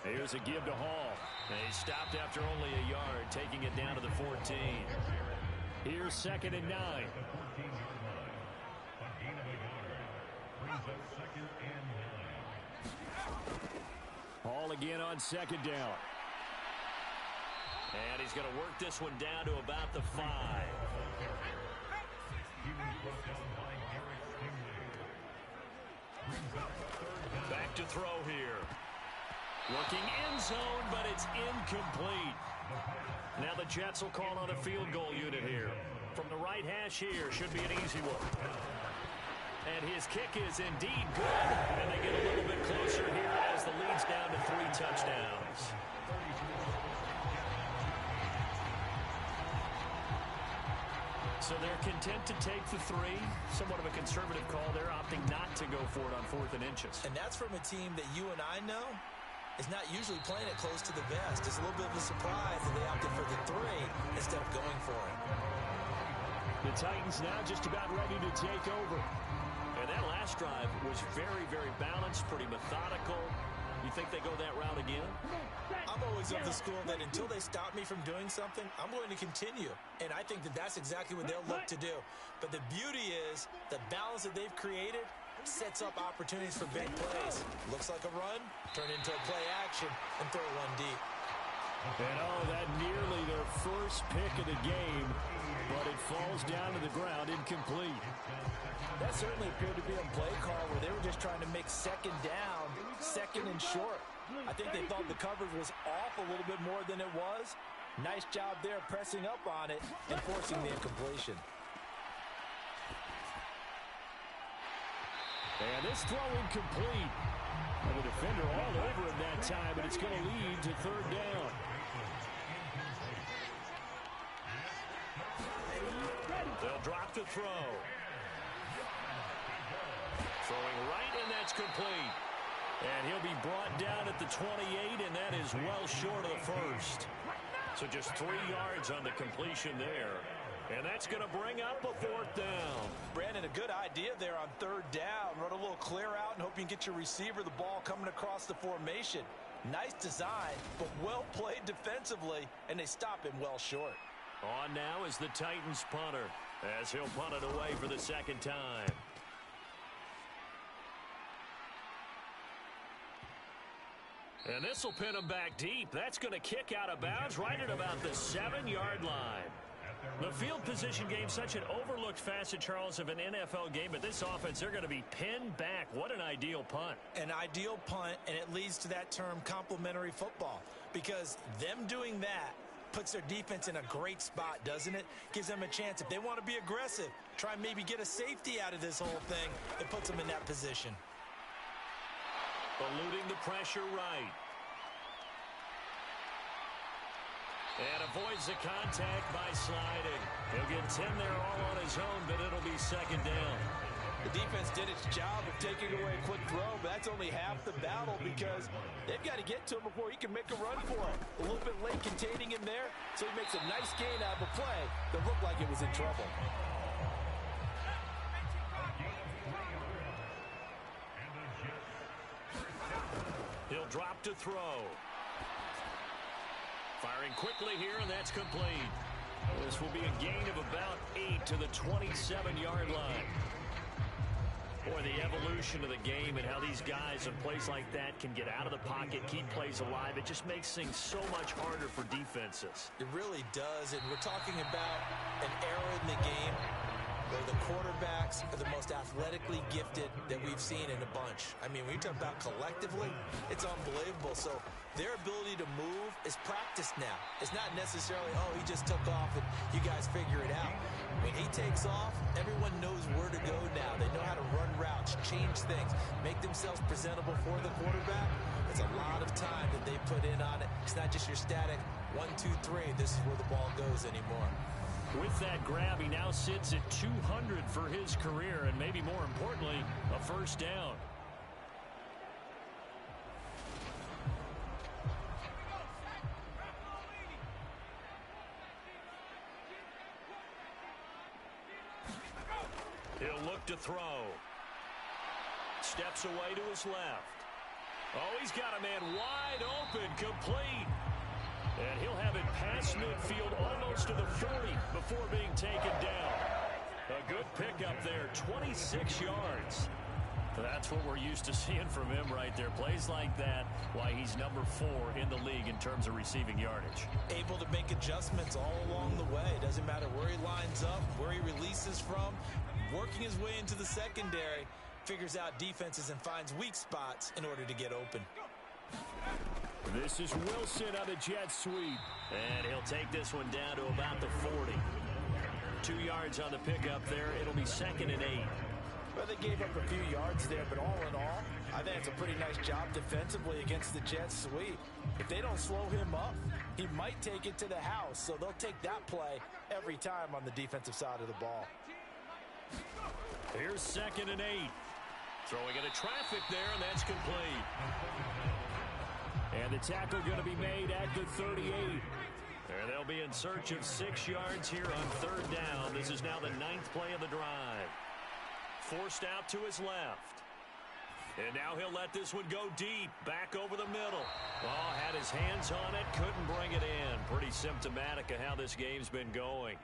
Here's a give to Hall. And he stopped after only a yard, taking it down to the 14. Here's 2nd and 9. Hall again on 2nd down. And he's going to work this one down to about the 5. Back to throw here. Working end zone, but it's incomplete. Now the Jets will call on a field goal unit here. From the right hash here, should be an easy one. And his kick is indeed good. And they get a little bit closer here as the lead's down to 3 touchdowns. So they're content to take the 3. Somewhat of a conservative call. They're opting not to go for it on 4th and inches. And that's from a team that you and I know is not usually playing it close to the vest. It's a little bit of a surprise that they opted for the 3 instead of going for it. The Titans now just about ready to take over. And that last drive was very, very balanced, pretty methodical. You think they go that route again? I'm always of the school that until they stop me from doing something, I'm going to continue. And I think that that's exactly what they'll look to do. But the beauty is the balance that they've created sets up opportunities for big plays. Looks like a run, turn into a play action, and throw one deep. And that nearly their first pick of the game, but it falls down to the ground incomplete. That certainly appeared to be a play call where they were just trying to make second down, second and short. I think they thought the coverage was off a little bit more than it was. Nice job there pressing up on it and forcing the incompletion. And this throw incomplete. And the defender all over him that time, and it's going to lead to third down. They'll drop to throw. Throwing right, and that's complete. And he'll be brought down at the 28, and that is well short of the first. So just 3 yards on the completion there. And that's going to bring up a fourth down. Brandon, a good idea there on third down. Run a little clear out and hope you can get your receiver the ball coming across the formation. Nice design, but well played defensively, and they stop him well short. On now is the Titans punter, as he'll punt it away for the second time. And this will pin him back deep. That's going to kick out of bounds right at about the 7-yard line. The field position game, such an overlooked facet, Charles, of an NFL game, but this offense, they're going to be pinned back. What an ideal punt. An ideal punt, and it leads to that term complementary football, because them doing that puts their defense in a great spot, doesn't it? Gives them a chance. If they want to be aggressive, try and maybe get a safety out of this whole thing, it puts them in that position. Eluding the pressure right. And avoids the contact by sliding. He'll get 10 there all on his own, but it'll be second down. The defense did its job of taking away a quick throw, but that's only half the battle because they've got to get to him before he can make a run for it. A little bit late containing him there, so he makes a nice gain out of a play that looked like it was in trouble. He'll drop to throw. Firing quickly here, and that's complete. This will be a gain of about 8 to the 27-yard line. Boy, the evolution of the game and how these guys in plays like that can get out of the pocket, keep plays alive, it just makes things so much harder for defenses. It really does, and we're talking about an era in the game where the quarterbacks are the most athletically gifted that we've seen in a bunch. I mean, when you talk about collectively, it's unbelievable. So their ability to move is practiced now. It's not necessarily, oh, he just took off and you guys figure it out. When he takes off, everyone knows where to go now. They know how to run routes, change things, make themselves presentable for the quarterback. It's a lot of time that they put in on it. It's not just your static 1, 2, 3. This is where the ball goes anymore. With that grab, he now sits at 200 for his career, and maybe more importantly, a first down. He'll look to throw. Steps away to his left. Oh, he's got a man wide open, complete. And he'll have it past midfield almost to the 40 before being taken down. A good pickup there, 26 yards. That's what we're used to seeing from him right there. Plays like that, why he's number 4 in the league in terms of receiving yardage. Able to make adjustments all along the way. Doesn't matter where he lines up, where he releases from. Working his way into the secondary, figures out defenses and finds weak spots in order to get open. This is Wilson on the jet sweep. And he'll take this one down to about the 40. 2 yards on the pickup there. It'll be second and 8. Well, they gave up a few yards there, but all in all, I think it's a pretty nice job defensively against the jet sweep. If they don't slow him up, he might take it to the house. So they'll take that play every time on the defensive side of the ball. Here's second and 8. Throwing into traffic there, and that's complete. And the tackle going to be made at the 38. And they'll be in search of 6 yards here on third down. This is now the 9th play of the drive. Forced out to his left. And now he'll let this one go deep, back over the middle. Oh, had his hands on it, couldn't bring it in. Pretty symptomatic of how this game's been going.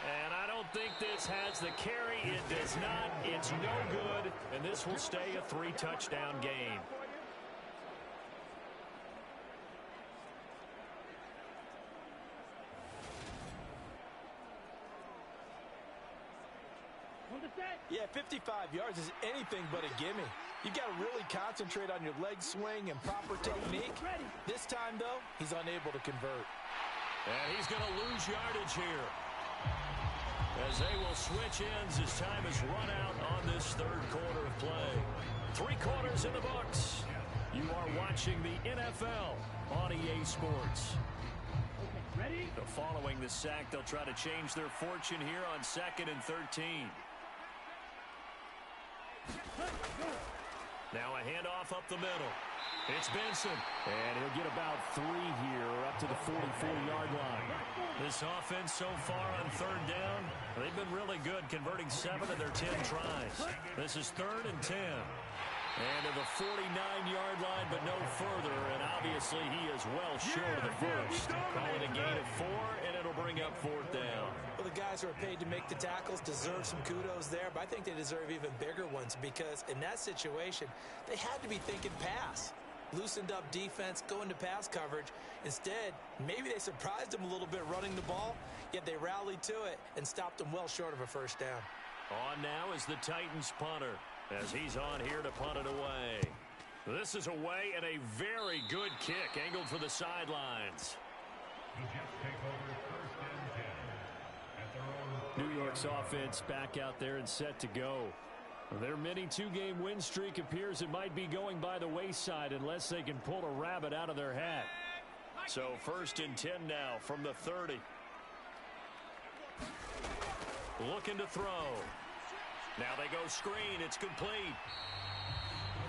And I don't think this has the carry. It does not. It's no good. And this will stay a 3-touchdown game. Yeah, 55 yards is anything but a gimme. You got to really concentrate on your leg swing and proper technique. This time, though, he's unable to convert. And he's going to lose yardage here, as they will switch ends as time is run out on this third quarter of play. 3 quarters in the books. You are watching the NFL on EA Sports. Ready? Following the sack, they'll try to change their fortune here on 2nd and 13. Now a handoff up the middle. It's Benson. And he'll get about 3 here, up to the 44-yard line. This offense so far on third down, they've been really good, converting 7 of their 10 tries. This is 3rd and 10. And to the 49-yard line, but no further. And obviously he is well short of the first. Call it a gain of 4, and it'll bring up 4th down. Well, the guys who are paid to make the tackles deserve some kudos there, but I think they deserve even bigger ones because in that situation, they had to be thinking pass. Loosened up defense, going to pass coverage. Instead, maybe they surprised them a little bit running the ball, yet they rallied to it and stopped them well short of a first down. On now is the Titans punter, as he's on here to punt it away. This is away and a very good kick, angled for the sidelines. New York's offense back out there and set to go. Their mini 2-game win streak appears it might be going by the wayside unless they can pull a rabbit out of their hat. So 1st and 10 now from the 30. Looking to throw. Now they go screen. It's complete.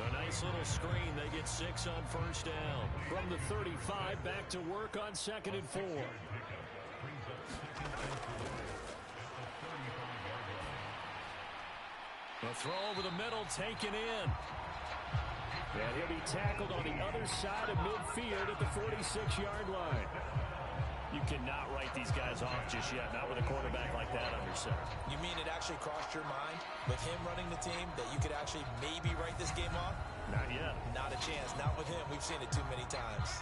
A nice little screen. They get 6 on first down. From the 35, back to work on 2nd and 4. A throw over the middle, taken in. And he'll be tackled on the other side of midfield at the 46-yard line. You cannot write these guys off just yet, not with a quarterback like that under center. You mean it actually crossed your mind with him running the team that you could actually maybe write this game off? Not yet. Not a chance. Not with him. We've seen it too many times.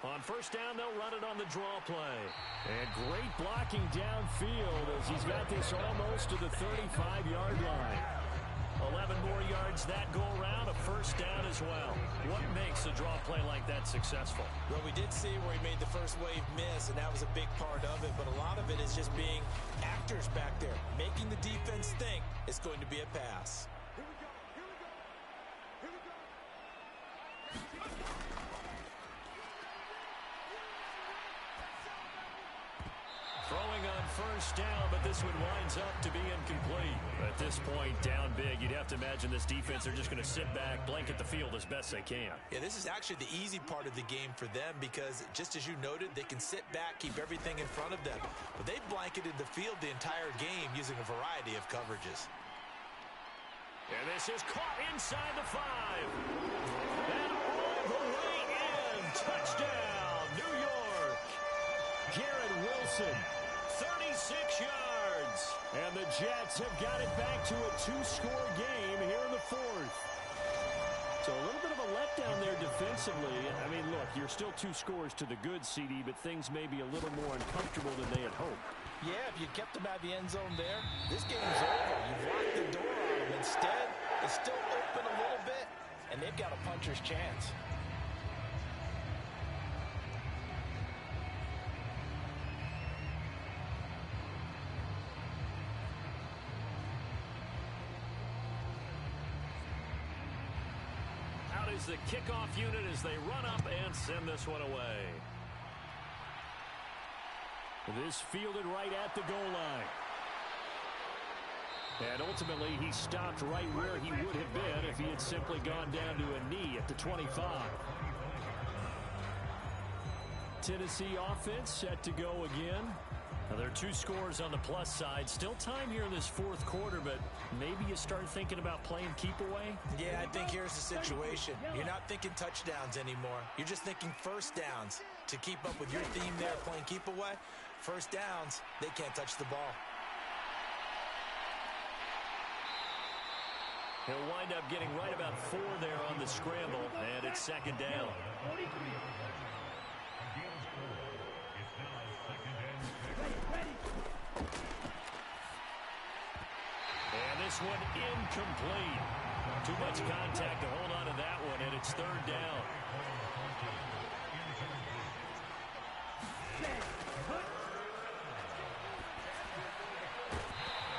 On first down, they'll run it on the draw play. And great blocking downfield as he's got this almost to the 35-yard line. 11 more yards that go around, a first down as well. What makes a draw play like that successful? Well, we did see where he made the first wave miss, and that was a big part of it. But a lot of it is just being actors back there, making the defense think it's going to be a pass. Throwing on first down, but this one winds up to be incomplete. At this point, down big, you'd have to imagine this defense are just going to sit back, blanket the field as best they can. Yeah, this is actually the easy part of the game for them because, just as you noted, they can sit back, keep everything in front of them. But they've blanketed the field the entire game using a variety of coverages. And this is caught inside the 5. And all the way in. Touchdown, New York. Garrett Wilson. 36 yards. And the Jets have got it back to a 2-score game here in the 4th. So a little bit of a letdown there defensively. I mean, look, you're still 2 scores to the good, CD, but things may be a little more uncomfortable than they had hoped. Yeah, if you kept them out of the end zone there, this game's over. You've locked the door on them. Instead, it's still open a little bit, and they've got a puncher's chance. Is the kickoff unit as they run up and send this one away. This fielded right at the goal line. And ultimately, he stopped right where he would have been if he had simply gone down to a knee at the 25. Tennessee offense set to go again. Now, there are 2 scores on the plus side. Still time here in this fourth quarter, but maybe you start thinking about playing keep away? Yeah, I think here's the situation. You're not thinking touchdowns anymore. You're just thinking first downs. To keep up with your theme there, playing keep away, first downs, they can't touch the ball. He'll wind up getting right about 4 there on the scramble, and it's second down. And this one incomplete. Too much contact to hold on to that one, and it's third down.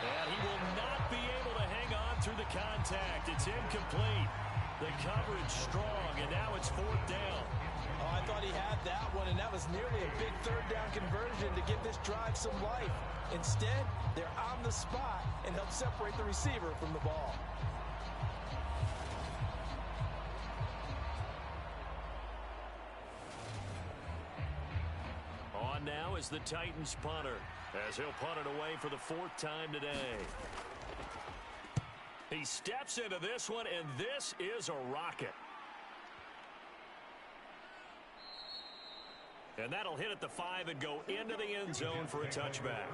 And he will not be able to hang on through the contact. It's incomplete. The coverage strong, and now it's fourth down. Oh, I thought he had that one, and that was nearly a big third down conversion to give this drive some life. Instead, they're on the spot and help separate the receiver from the ball. On now is the Titans punter, as he'll punt it away for the 4th time today. He steps into this one, and this is a rocket. And that'll hit at the 5 and go into the end zone for a touchback.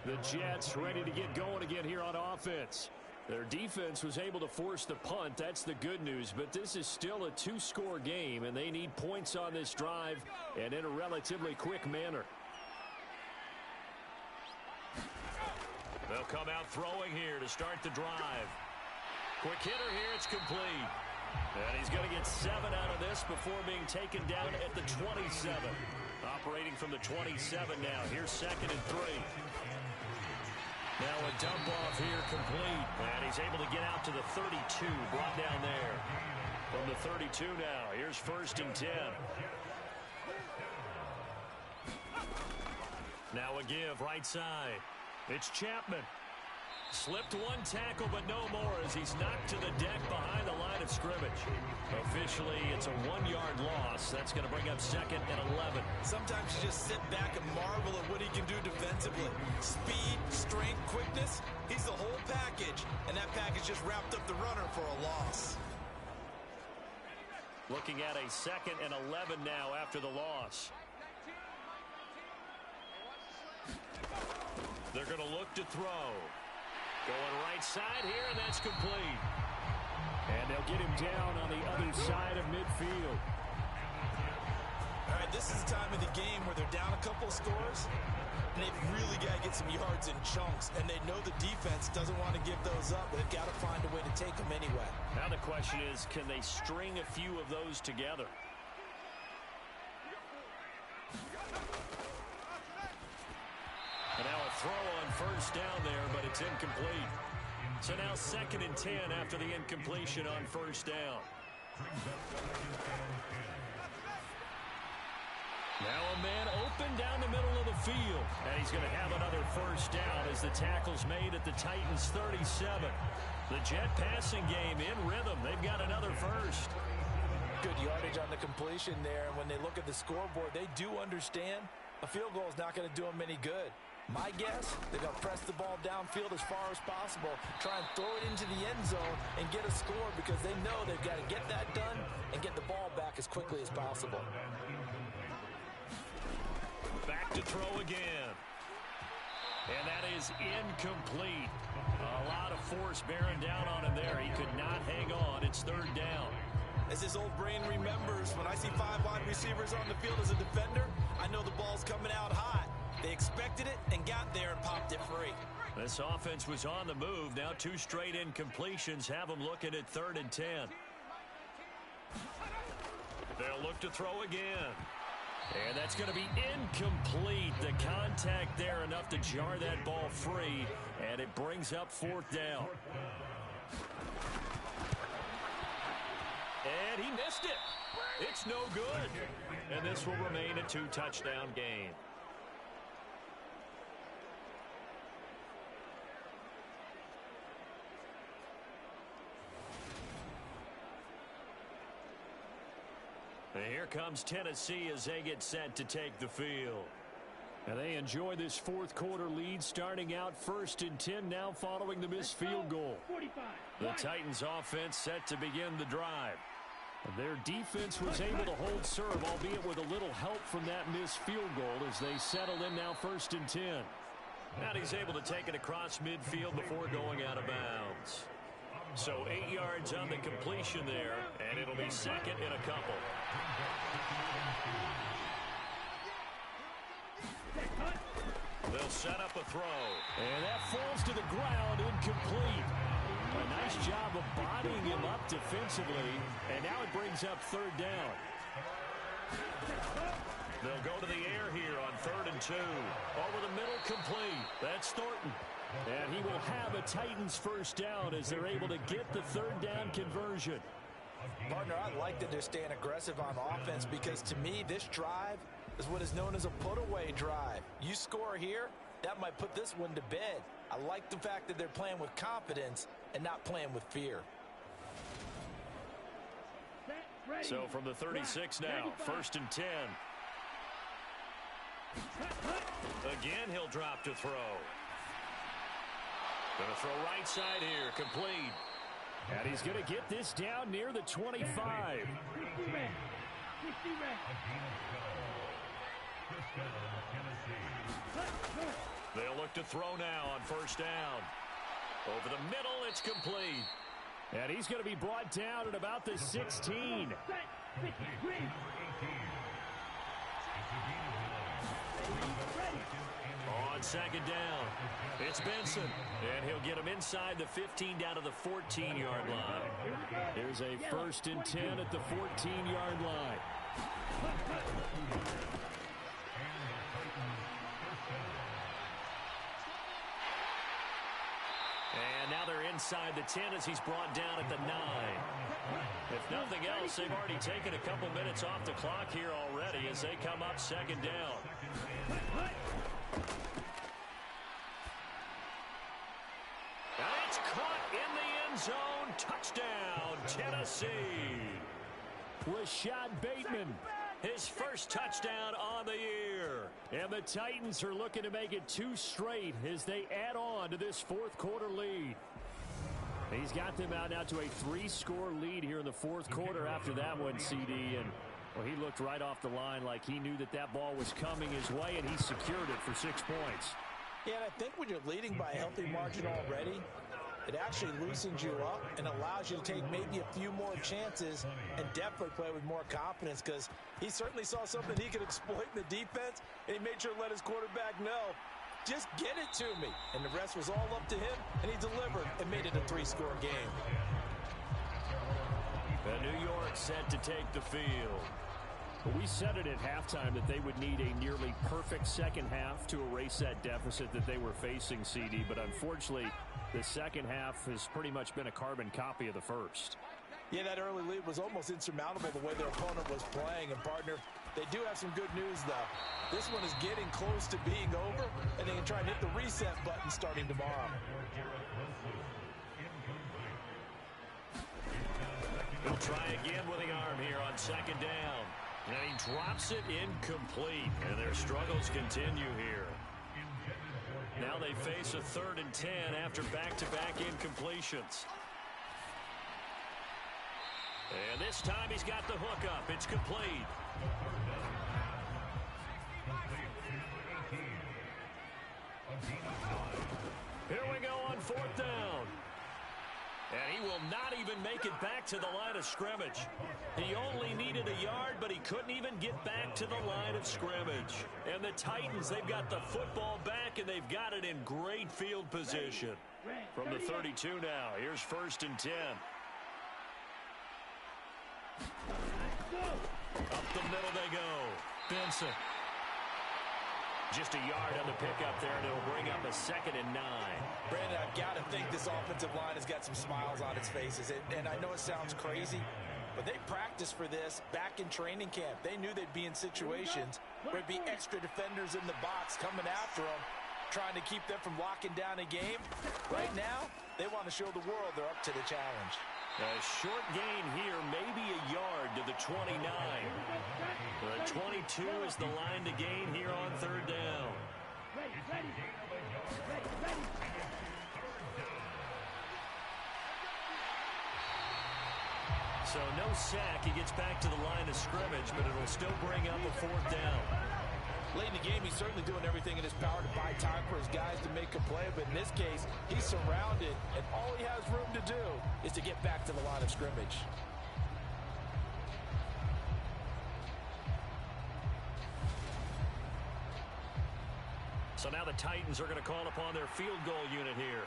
The Jets ready to get going again here on offense. Their defense was able to force the punt. That's the good news. But this is still a 2-score game, and they need points on this drive and in a relatively quick manner. They'll come out throwing here to start the drive. Quick hitter here. It's complete. And he's going to get 7 out of this before being taken down at the 27. Operating from the 27 now. Here's 2nd and 3. Now a dump off here complete. And he's able to get out to the 32. Brought down there. From the 32 now. Here's 1st and 10. Now a give right side. It's Chapman. Slipped one tackle, but no more as he's knocked to the deck behind the line of scrimmage. Officially, it's a 1-yard loss. That's going to bring up 2nd and 11. Sometimes you just sit back and marvel at what he can do defensively. Speed, strength, quickness, he's the whole package. And that package just wrapped up the runner for a loss. Looking at a 2nd and 11 now after the loss. They're going to look to throw. Going right side here, and that's complete. And they'll get him down on the other side of midfield. All right, this is the time of the game where they're down a couple of scores, and they've really got to get some yards in chunks, and they know the defense doesn't want to give those up, but they've got to find a way to take them anyway. Now the question is, can they string a few of those together? And now a throw on 1st down there, but it's incomplete. So now 2nd and 10 after the incompletion on 1st down. Now a man open down the middle of the field. And he's going to have another 1st down as the tackle's made at the Titans' 37. The Jet passing game in rhythm. They've got another 1st. Good yardage on the completion there. And when they look at the scoreboard, they do understand a field goal is not going to do them any good. My guess, they're going to press the ball downfield as far as possible, try and throw it into the end zone and get a score because they know they've got to get that done and get the ball back as quickly as possible. Back to throw again. And that is incomplete. A lot of force bearing down on him there. He could not hang on. It's 3rd down. As his old brain remembers, when I see 5 wide receivers on the field as a defender, I know the ball's coming out hot. They expected it and got there and popped it free. This offense was on the move. Now 2 straight incompletions have them looking at 3rd and 10. They'll look to throw again. And that's going to be incomplete. The contact there enough to jar that ball free. And it brings up 4th down. And he missed it. It's no good. And this will remain a 2-touchdown game. And here comes Tennessee as they get set to take the field. And they enjoy this fourth quarter lead, starting out 1st and 10 now following the missed field goal. 45. The Titans offense set to begin the drive. And their defense was able to hold serve, albeit with a little help from that missed field goal as they settle in now 1st and 10. Now he's able to take it across midfield before going out of bounds. So 8 yards on the completion there, and it'll be second and a couple. They'll set up a throw. And that falls to the ground, incomplete. A nice job of bodying him up defensively, and now it brings up 3rd down. They'll go to the air here on 3rd and 2. Over the middle, complete. That's Thornton. And he will have a Titans first down as they're able to get the 3rd down conversion. Partner, I like that they're staying aggressive on offense because to me, this drive is what is known as a put-away drive. You score here, that might put this one to bed. I like the fact that they're playing with confidence and not playing with fear. So from the 36 now, 1st and 10. Again, he'll drop to throw. Going to throw right side here, complete. And he's going to get this down near the 25. 60 red. 60 red. They'll look to throw now on 1st down. Over the middle, it's complete. And he's going to be brought down at about the 16. On 2nd down, it's Benson. And he'll get him inside the 15 down to the 14-yard line. There's a 1st and 10 at the 14-yard line. And now they're inside the 10 as he's brought down at the 9. If nothing else, they've already taken a couple minutes off the clock here already as they come up 2nd down. And it's caught in the end zone. Touchdown, Tennessee. Rashad Bateman, his first touchdown on the year. And the Titans are looking to make it 2 straight as they add on to this 4th quarter lead. He's got them out now to a 3-score lead here in the 4th quarter after that one, CD. And well, he looked right off the line like he knew that that ball was coming his way, and he secured it for 6 points. Yeah, and I think when you're leading by a healthy margin already, it actually loosens you up and allows you to take maybe a few more chances and definitely play with more confidence because he certainly saw something he could exploit in the defense, and he made sure to let his quarterback know, just get it to me. And the rest was all up to him, and he delivered and made it a 3-score game. And New York set to take the field. We said it at halftime that they would need a nearly perfect second half to erase that deficit that they were facing, CD. But unfortunately, the second half has pretty much been a carbon copy of the first. Yeah, that early lead was almost insurmountable the way their opponent was playing. And, partner, they do have some good news, though. This one is getting close to being over, and they can try and hit the reset button starting tomorrow. He'll try again with the arm here on 2nd down. And he drops it incomplete. And their struggles continue here. Now they face a 3rd and 10 after back-to-back incompletions. And this time he's got the hook up. It's complete. Here we go on 4th down. And he will not even make it back to the line of scrimmage. He only needed a yard, but he couldn't even get back to the line of scrimmage. And the Titans, they've got the football back, and they've got it in great field position. From the 32 now, here's 1st and 10. Up the middle they go. Benson. Just a yard on the pickup there, and it'll bring up a 2nd and 9. Brandon, I've got to think this offensive line has got some smiles on its faces. And I know it sounds crazy, But they practiced for this back in training camp. They knew they'd be in situations where there'd be extra defenders in the box coming after them, trying to keep them from locking down a game. Right now, they want to show the world they're up to the challenge. A short gain here, maybe a yard to the 29. The 22 is the line to gain here on third down. So no sack. He gets back to the line of scrimmage, but it'll still bring up a fourth down. Late in the game, he's certainly doing everything in his power to buy time for his guys to make a play. But in this case, he's surrounded, and all he has room to do is to get back to the line of scrimmage. So now the Titans are going to call upon their field goal unit here.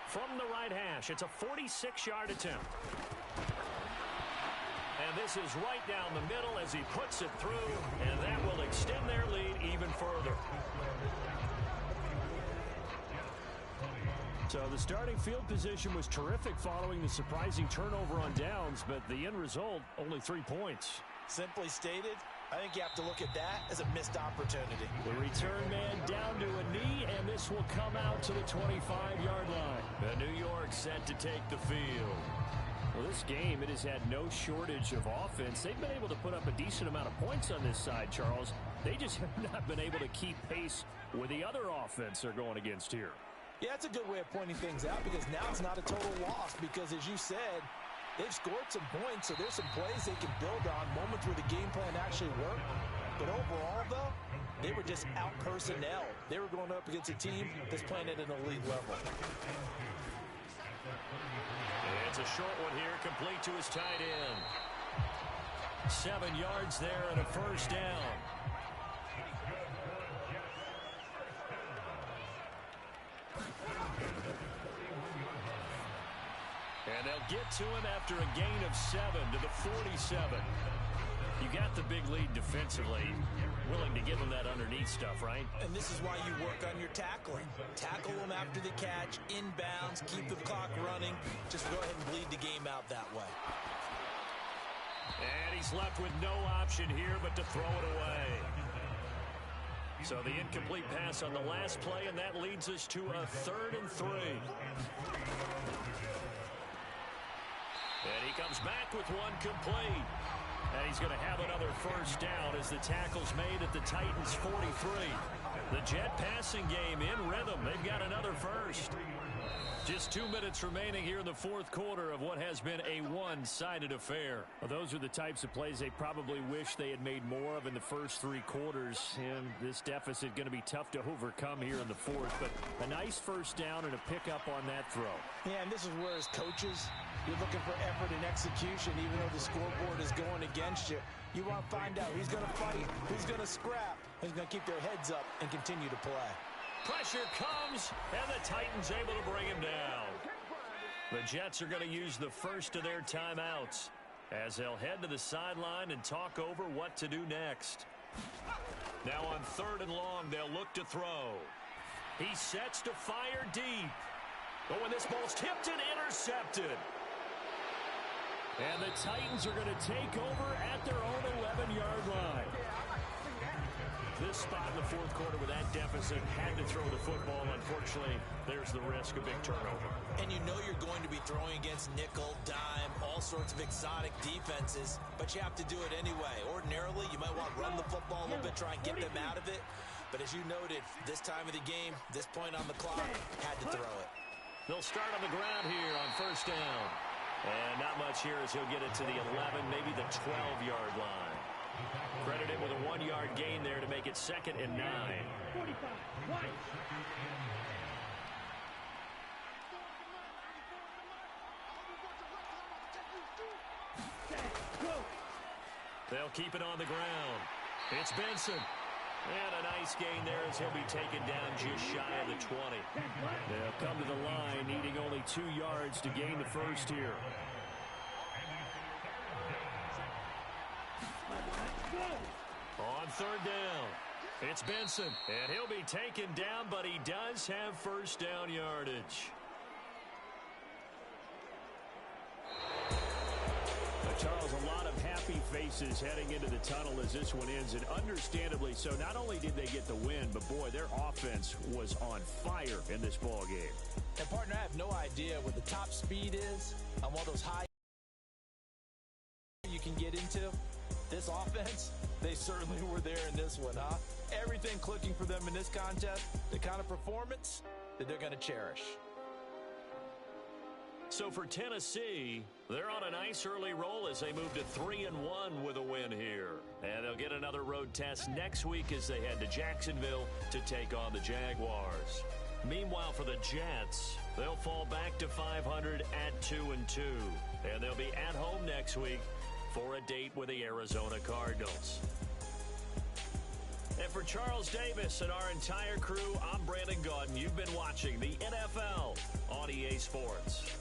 From the right hash, it's a 46-yard attempt. And this is right down the middle as he puts it through, and that will extend their lead even further. So the starting field position was terrific following the surprising turnover on downs, but the end result, only 3 points. Simply stated, I think you have to look at that as a missed opportunity. The return man down to a knee, and this will come out to the 25-yard line. The New York set to take the field. Well, this game, it has had no shortage of offense. They've been able to put up a decent amount of points on this side, Charles. They just have not been able to keep pace with the other offense they're going against here. Yeah, that's a good way of pointing things out because now it's not a total loss because, as you said, they've scored some points, so there's some plays they can build on, moments where the game plan actually worked. But overall, though, they were just out-personnel. They were going up against a team that's playing at an elite level. It's a short one here, complete to his tight end. 7 yards there and a first down. And they'll get to him after a gain of 7 to the 47. You got the big lead defensively. Willing to give them that underneath stuff, right? And this is why you work on your tackling. Tackle them after the catch, inbounds, keep the clock running. Just go ahead and bleed the game out that way. And he's left with no option here but to throw it away. So the incomplete pass on the last play, and that leads us to a 3rd and 3. And he comes back with one complete. And he's going to have another first down as the tackle's made at the Titans' 43. The Jet passing game in rhythm. They've got another first. Just 2 minutes remaining here in the fourth quarter of what has been a one-sided affair. Well, those are the types of plays they probably wish they had made more of in the first 3 quarters. And this deficit going to be tough to overcome here in the fourth. But a nice first down and a pickup on that throw. Yeah, and this is where as coaches, you're looking for effort and execution, even though the scoreboard is going against you. You want to find out who's going to fight, who's going to scrap, who's going to keep their heads up and continue to play. Pressure comes, and the Titans able to bring him down. The Jets are going to use the first of their timeouts as they'll head to the sideline and talk over what to do next. Now on 3rd and long, they'll look to throw. He sets to fire deep. But when this ball's tipped and intercepted. And the Titans are going to take over at their own 11-yard line. This spot in the fourth quarter with that deficit had to throw the football. Unfortunately, there's the risk of big turnover. And you know you're going to be throwing against nickel, dime, all sorts of exotic defenses, but you have to do it anyway. Ordinarily, you might want to run the football a little bit, try and get them out of it. But as you noted, this time of the game, this point on the clock, had to throw it. They'll start on the ground here on first down. And not much here as he'll get it to the 11, maybe the 12-yard line. Credit him with a 1-yard gain there to make it 2nd and 9. 45. They'll keep it on the ground. It's Benson. And a nice gain there as he'll be taken down just shy of the 20. They'll come to the line, needing only 2 yards to gain the first here. On 3rd down, it's Benson. And he'll be taken down, but he does have first down yardage. A Charles, a lot of happy faces heading into the tunnel as this one ends, and understandably so. Not only did they get the win, but boy, their offense was on fire in this ball game. And partner, I have no idea what the top speed is on one of those high you can get into. This offense, they certainly were there in this one, huh? Everything clicking for them in this contest, the kind of performance that they're going to cherish. So for Tennessee, they're on a nice early roll as they move to 3-1 with a win here. And they'll get another road test next week as they head to Jacksonville to take on the Jaguars. Meanwhile, for the Jets, they'll fall back to 500 at 2-2. And they'll be at home next week for a date with the Arizona Cardinals. And for Charles Davis and our entire crew, I'm Brandon Gaudin. You've been watching the NFL on EA Sports.